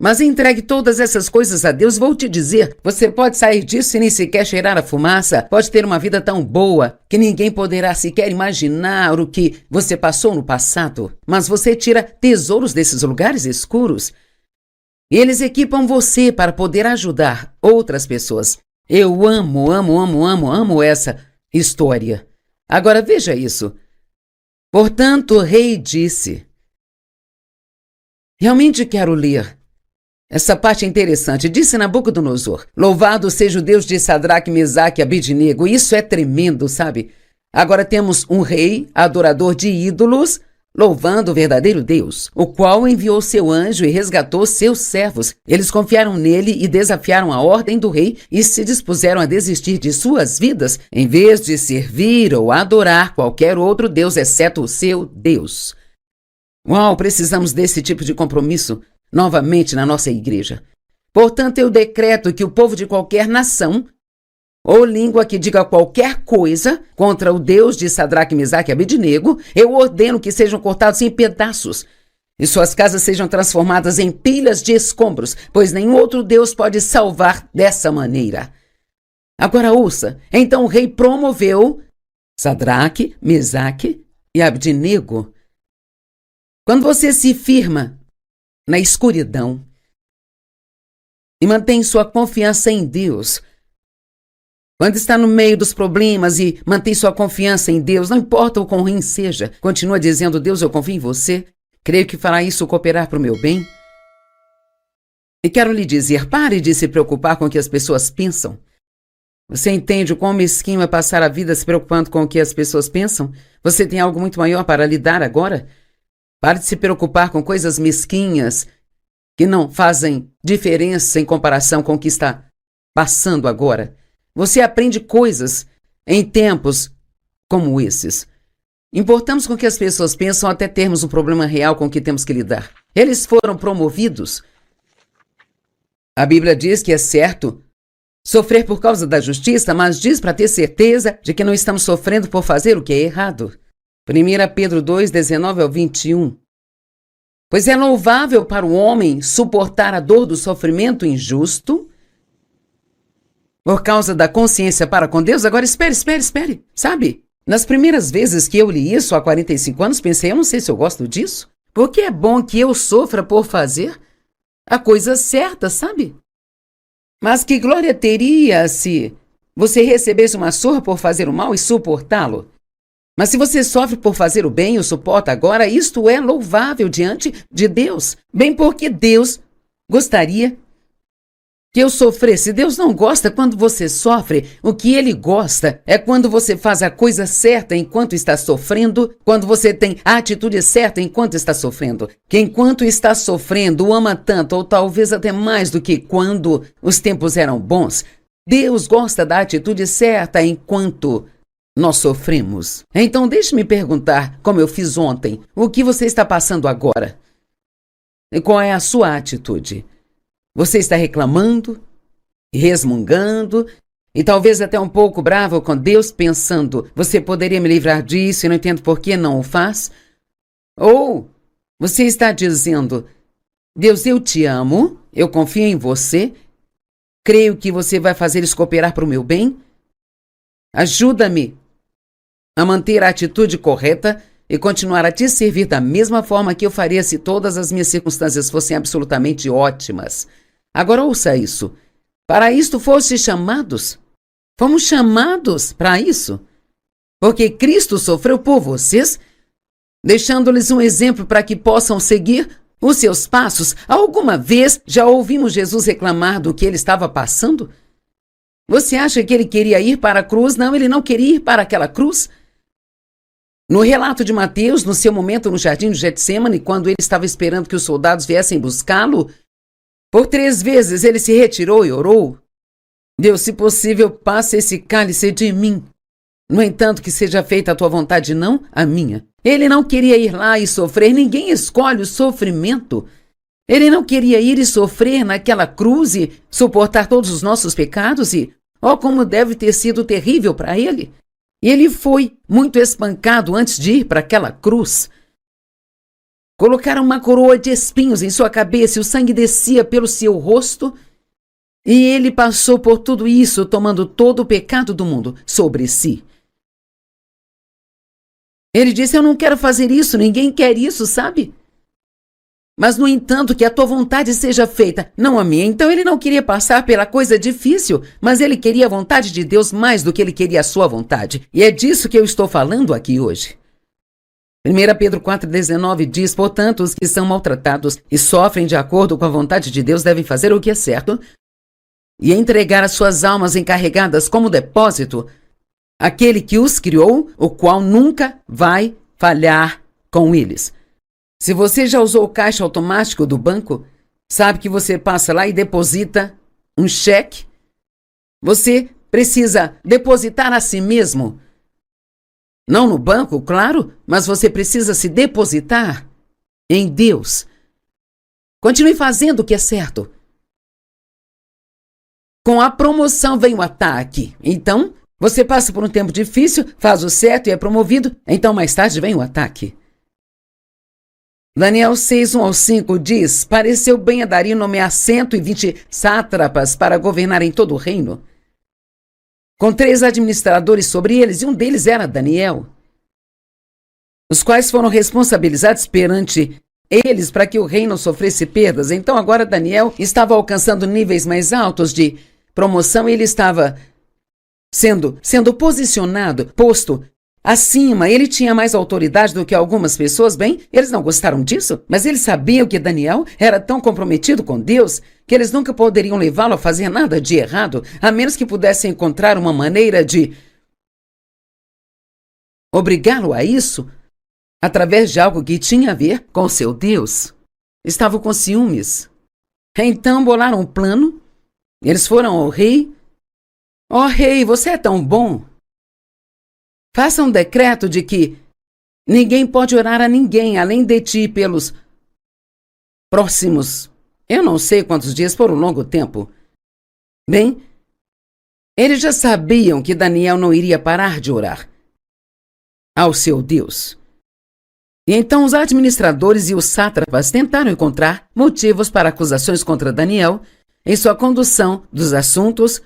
Mas entregue todas essas coisas a Deus, vou te dizer, você pode sair disso sem nem sequer cheirar a fumaça, pode ter uma vida tão boa que ninguém poderá sequer imaginar o que você passou no passado. Mas você tira tesouros desses lugares escuros e eles equipam você para poder ajudar outras pessoas. Eu amo essa história. Agora veja isso. Portanto, o rei disse. Realmente quero ler. Essa parte é interessante. Disse Nabucodonosor: Louvado seja o Deus de Sadraque, Mesaque e Abednego. Isso é tremendo, sabe? Agora temos um rei, adorador de ídolos, louvando o verdadeiro Deus, o qual enviou seu anjo e resgatou seus servos. Eles confiaram nele e desafiaram a ordem do rei e se dispuseram a desistir de suas vidas, em vez de servir ou adorar qualquer outro Deus, exceto o seu Deus. Uau, precisamos desse tipo de compromisso novamente na nossa igreja. Portanto, eu decreto que o povo de qualquer nação ou língua que diga qualquer coisa contra o Deus de Sadraque, Mesaque e Abednego, eu ordeno que sejam cortados em pedaços e suas casas sejam transformadas em pilhas de escombros, pois nenhum outro Deus pode salvar dessa maneira. Agora ouça, então o rei promoveu Sadraque, Mesaque e Abednego. Quando você se firma na escuridão e mantém sua confiança em Deus, quando está no meio dos problemas e mantém sua confiança em Deus, não importa o quão ruim seja, continua dizendo: Deus, eu confio em você, creio que fará isso cooperar para o meu bem. E quero lhe dizer, pare de se preocupar com o que as pessoas pensam. Você entende o quão mesquinho é passar a vida se preocupando com o que as pessoas pensam? Você tem algo muito maior para lidar agora? Pare de se preocupar com coisas mesquinhas que não fazem diferença em comparação com o que está passando agora. Você aprende coisas em tempos como esses. Importamos com o que as pessoas pensam até termos um problema real com o que temos que lidar. Eles foram promovidos. A Bíblia diz que é certo sofrer por causa da justiça, mas diz para ter certeza de que não estamos sofrendo por fazer o que é errado. 1 Pedro 2, 19 ao 21. Pois é louvável para o homem suportar a dor do sofrimento injusto por causa da consciência para com Deus. Agora espere. Sabe, nas primeiras vezes que eu li isso há 45 anos, pensei, eu não sei se eu gosto disso. Porque é bom que eu sofra por fazer a coisa certa, sabe? Mas que glória teria se você recebesse uma surra por fazer o mal e suportá-lo? Mas se você sofre por fazer o bem e o suporta agora, isto é louvável diante de Deus. Bem porque Deus gostaria que eu sofresse. Deus não gosta quando você sofre. O que Ele gosta é quando você faz a coisa certa enquanto está sofrendo, quando você tem a atitude certa enquanto está sofrendo. Que enquanto está sofrendo, o ama tanto, ou talvez até mais do que quando os tempos eram bons. Deus gosta da atitude certa enquanto nós sofremos. Então deixe-me perguntar, como eu fiz ontem, o que você está passando agora? E qual é a sua atitude? Você está reclamando, resmungando e talvez até um pouco bravo com Deus, pensando, você poderia me livrar disso e não entendo por que não o faz? Ou você está dizendo, Deus, eu te amo, eu confio em você, creio que você vai fazer isso cooperar para o meu bem? Ajuda-me a manter a atitude correta e continuar a te servir da mesma forma que eu faria se todas as minhas circunstâncias fossem absolutamente ótimas. Agora ouça isso. Para isto foste chamados? Fomos chamados para isso? Porque Cristo sofreu por vocês, deixando-lhes um exemplo para que possam seguir os seus passos. Alguma vez já ouvimos Jesus reclamar do que ele estava passando? Você acha que ele queria ir para a cruz? Não, ele não queria ir para aquela cruz. No relato de Mateus, no seu momento no jardim de Getsêmani, quando ele estava esperando que os soldados viessem buscá-lo, por 3 vezes ele se retirou e orou. Deus, se possível, passe esse cálice de mim. No entanto, que seja feita a tua vontade, não a minha. Ele não queria ir lá e sofrer. Ninguém escolhe o sofrimento. Ele não queria ir e sofrer naquela cruz e suportar todos os nossos pecados e, como deve ter sido terrível para ele. E ele foi muito espancado antes de ir para aquela cruz. Colocaram uma coroa de espinhos em sua cabeça e o sangue descia pelo seu rosto. E ele passou por tudo isso, tomando todo o pecado do mundo sobre si. Ele disse, eu não quero fazer isso, ninguém quer isso, sabe? Mas, no entanto, que a tua vontade seja feita, não a minha. Então ele não queria passar pela coisa difícil, mas ele queria a vontade de Deus mais do que ele queria a sua vontade. E é disso que eu estou falando aqui hoje. 1 Pedro 4,19 diz, portanto, os que são maltratados e sofrem de acordo com a vontade de Deus devem fazer o que é certo e entregar as suas almas encarregadas como depósito àquele que os criou, o qual nunca vai falhar com eles. Se você já usou o caixa automático do banco, sabe que você passa lá e deposita um cheque? Você precisa depositar a si mesmo. Não no banco, claro, mas você precisa se depositar em Deus. Continue fazendo o que é certo. Com a promoção vem o ataque. Então, você passa por um tempo difícil, faz o certo e é promovido. Então, mais tarde vem o ataque. Daniel 6, 1-5 diz, pareceu bem a Dario nomear 120 sátrapas para governar em todo o reino, com 3 administradores sobre eles, e um deles era Daniel, os quais foram responsabilizados perante eles para que o reino sofresse perdas. Então agora Daniel estava alcançando níveis mais altos de promoção e ele estava sendo posicionado, posto acima. Ele tinha mais autoridade do que algumas pessoas. Bem, eles não gostaram disso, mas eles sabiam que Daniel era tão comprometido com Deus que eles nunca poderiam levá-lo a fazer nada de errado, a menos que pudessem encontrar uma maneira de obrigá-lo a isso através de algo que tinha a ver com seu Deus. Estavam com ciúmes. Então bolaram um plano. Eles foram ao rei. Ó rei, você é tão bom. Faça um decreto de que ninguém pode orar a ninguém além de ti pelos próximos, eu não sei quantos dias, por um longo tempo. Bem, eles já sabiam que Daniel não iria parar de orar ao seu Deus. E então os administradores e os sátrapas tentaram encontrar motivos para acusações contra Daniel em sua condução dos assuntos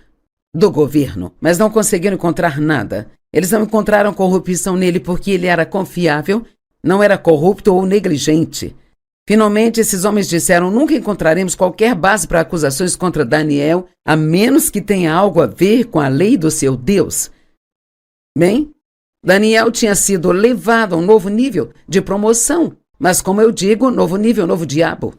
do governo, mas não conseguiram encontrar nada. Eles não encontraram corrupção nele porque ele era confiável, não era corrupto ou negligente. Finalmente, esses homens disseram, nunca encontraremos qualquer base para acusações contra Daniel, a menos que tenha algo a ver com a lei do seu Deus. Bem, Daniel tinha sido levado a um novo nível de promoção, mas como eu digo, novo nível, novo diabo.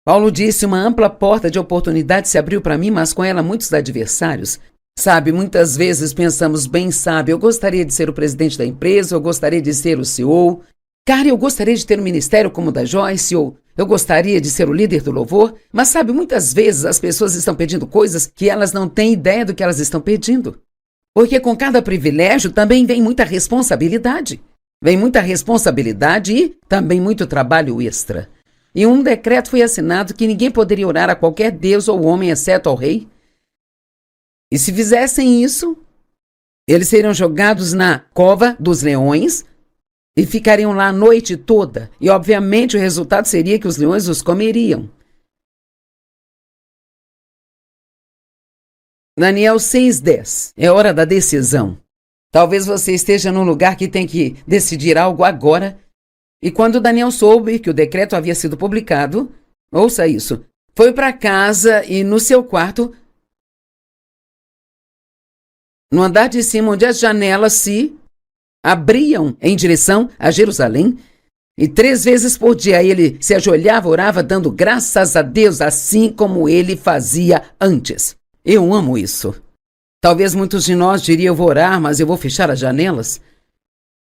Paulo disse: uma ampla porta de oportunidade se abriu para mim, mas com ela muitos adversários. Sabe, muitas vezes pensamos, bem, sabe, eu gostaria de ser o presidente da empresa, eu gostaria de ser o CEO. Cara, eu gostaria de ter um ministério como o da Joyce, ou eu gostaria de ser o líder do louvor. Mas sabe, muitas vezes as pessoas estão pedindo coisas que elas não têm ideia do que elas estão pedindo. Porque com cada privilégio também vem muita responsabilidade. Vem muita responsabilidade e também muito trabalho extra. E um decreto foi assinado que ninguém poderia orar a qualquer deus ou homem, exceto ao rei. E se fizessem isso, eles seriam jogados na cova dos leões e ficariam lá a noite toda. E, obviamente, o resultado seria que os leões os comeriam. Daniel 6:10. É hora da decisão. Talvez você esteja num lugar que tem que decidir algo agora. E quando Daniel soube que o decreto havia sido publicado, ouça isso, foi para casa e no seu quarto, no andar de cima, onde as janelas se abriam em direção a Jerusalém, e 3 vezes por dia ele se ajoelhava, orava, dando graças a Deus, assim como ele fazia antes. Eu amo isso. Talvez muitos de nós diriam: eu vou orar, mas eu vou fechar as janelas.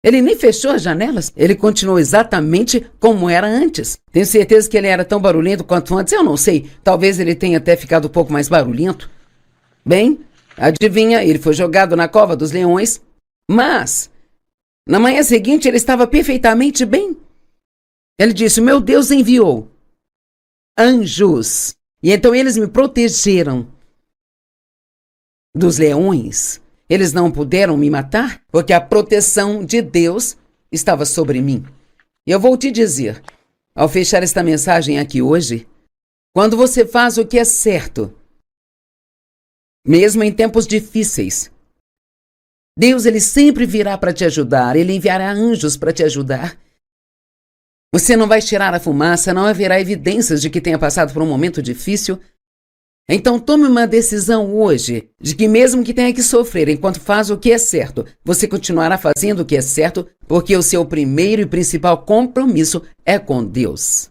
Ele nem fechou as janelas, ele continuou exatamente como era antes. Tenho certeza que ele era tão barulhento quanto antes, eu não sei. Talvez ele tenha até ficado um pouco mais barulhento. Bem, adivinha, ele foi jogado na cova dos leões, mas na manhã seguinte ele estava perfeitamente bem. Ele disse: meu Deus enviou anjos, e então eles me protegeram dos leões. Eles não puderam me matar, porque a proteção de Deus estava sobre mim. E eu vou te dizer, ao fechar esta mensagem aqui hoje, quando você faz o que é certo, mesmo em tempos difíceis, Deus ele sempre virá para te ajudar, ele enviará anjos para te ajudar. Você não vai tirar a fumaça, não haverá evidências de que tenha passado por um momento difícil. Então tome uma decisão hoje, de que mesmo que tenha que sofrer enquanto faz o que é certo, você continuará fazendo o que é certo, porque o seu primeiro e principal compromisso é com Deus.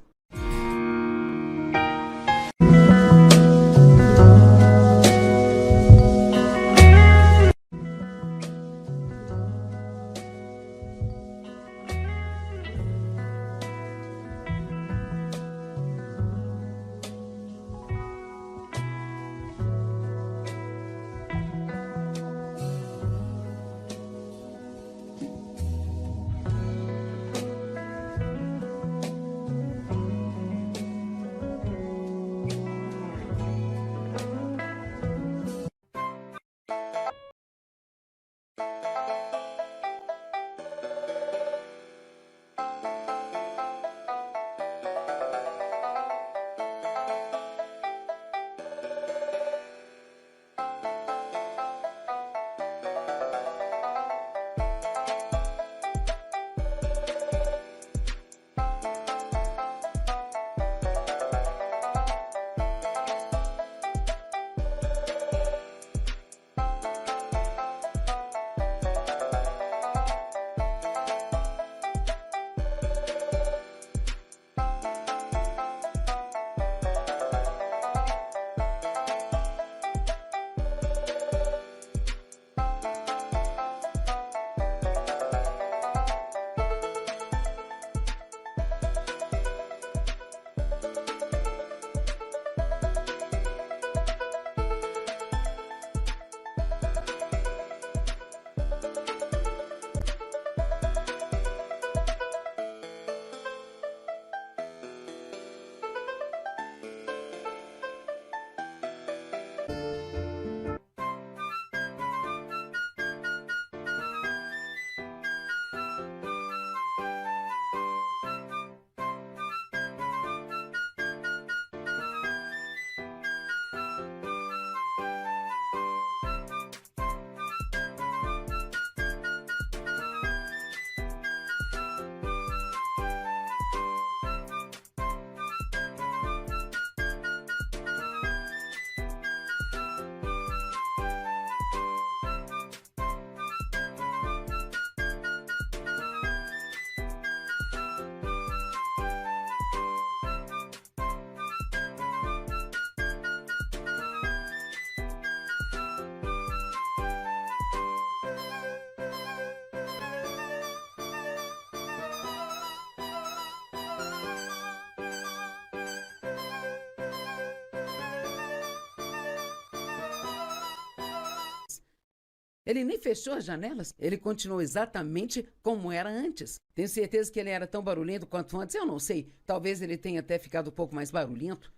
Ele nem fechou as janelas. Ele continuou exatamente como era antes. Tenho certeza que ele era tão barulhento quanto antes. Eu não sei. Talvez ele tenha até ficado um pouco mais barulhento.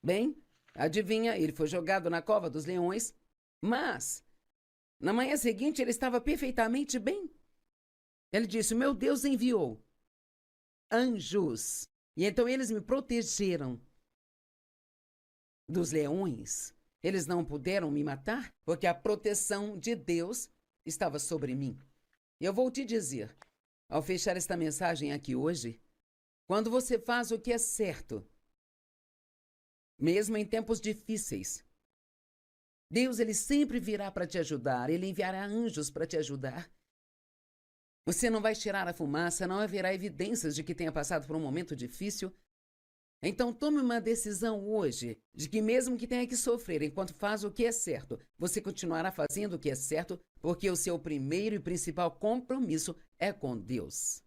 Bem, adivinha, ele foi jogado na cova dos leões. Mas, na manhã seguinte, ele estava perfeitamente bem. Ele disse: meu Deus enviou anjos. E então eles me protegeram dos leões. Eles não puderam me matar, porque a proteção de Deus estava sobre mim. E eu vou te dizer, ao fechar esta mensagem aqui hoje, quando você faz o que é certo, mesmo em tempos difíceis, Deus ele sempre virá para te ajudar, ele enviará anjos para te ajudar. Você não vai tirar a fumaça, não haverá evidências de que tenha passado por um momento difícil. Então tome uma decisão hoje, de que mesmo que tenha que sofrer enquanto faz o que é certo, você continuará fazendo o que é certo, porque o seu primeiro e principal compromisso é com Deus.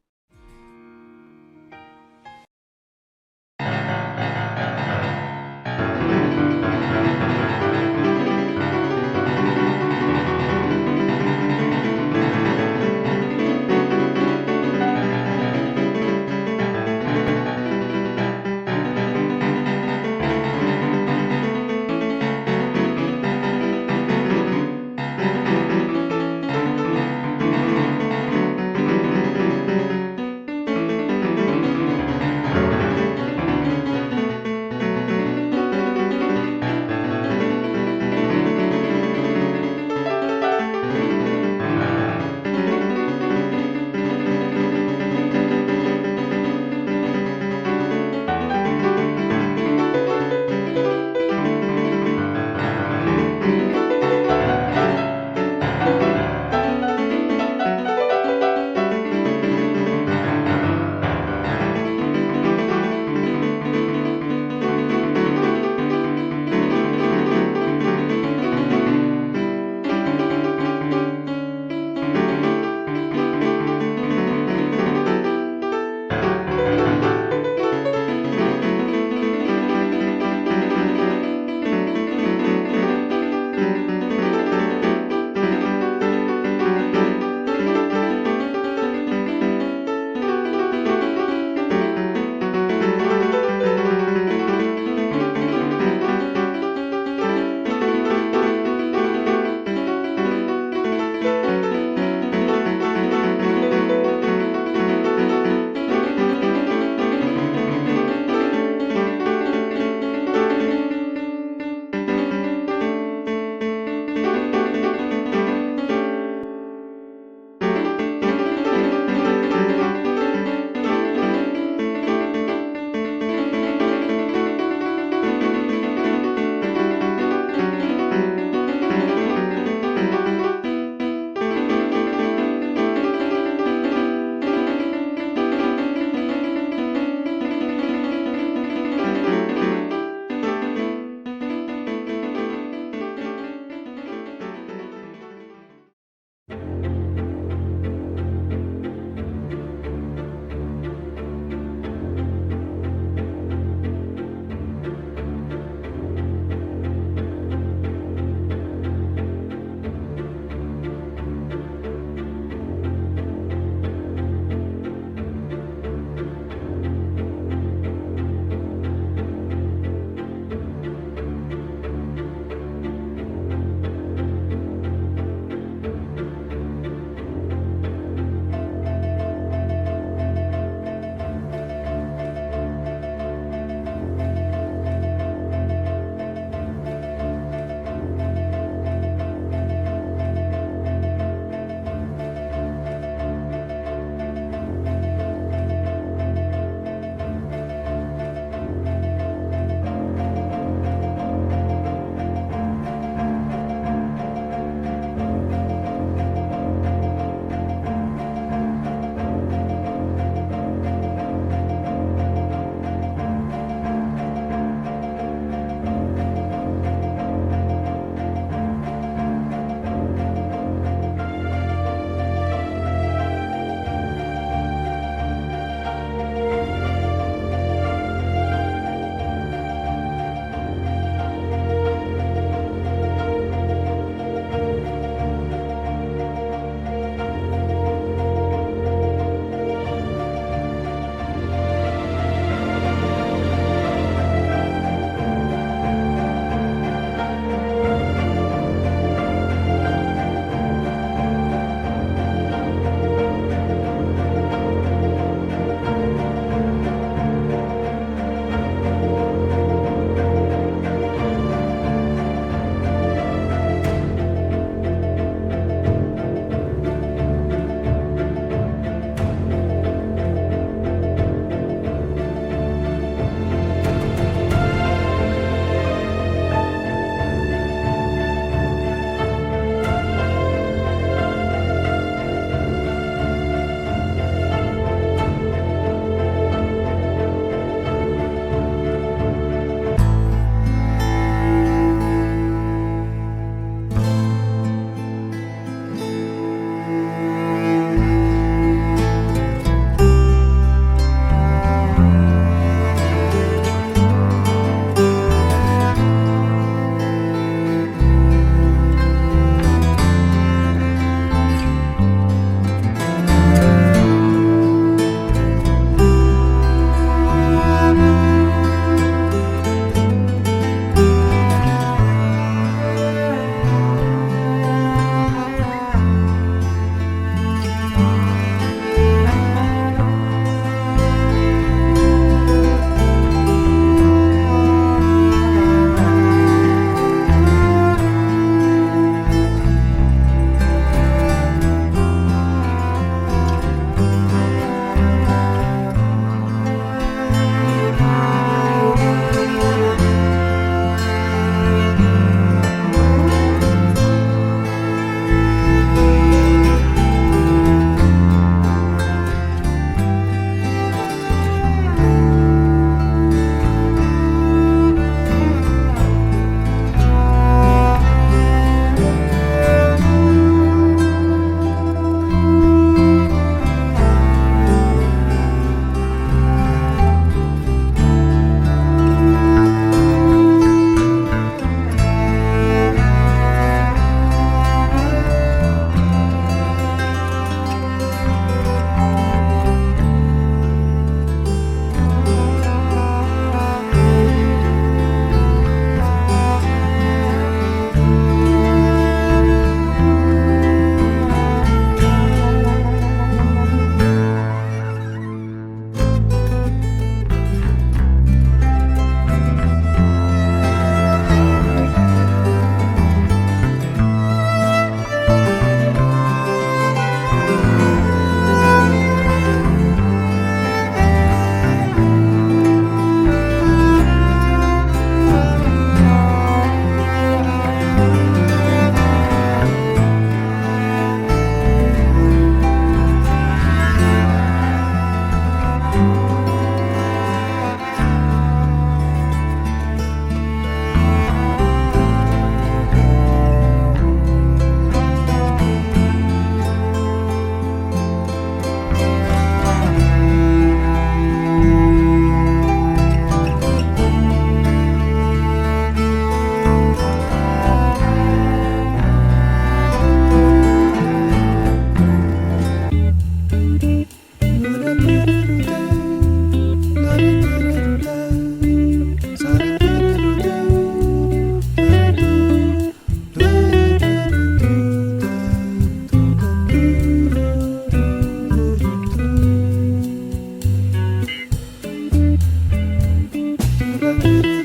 vida.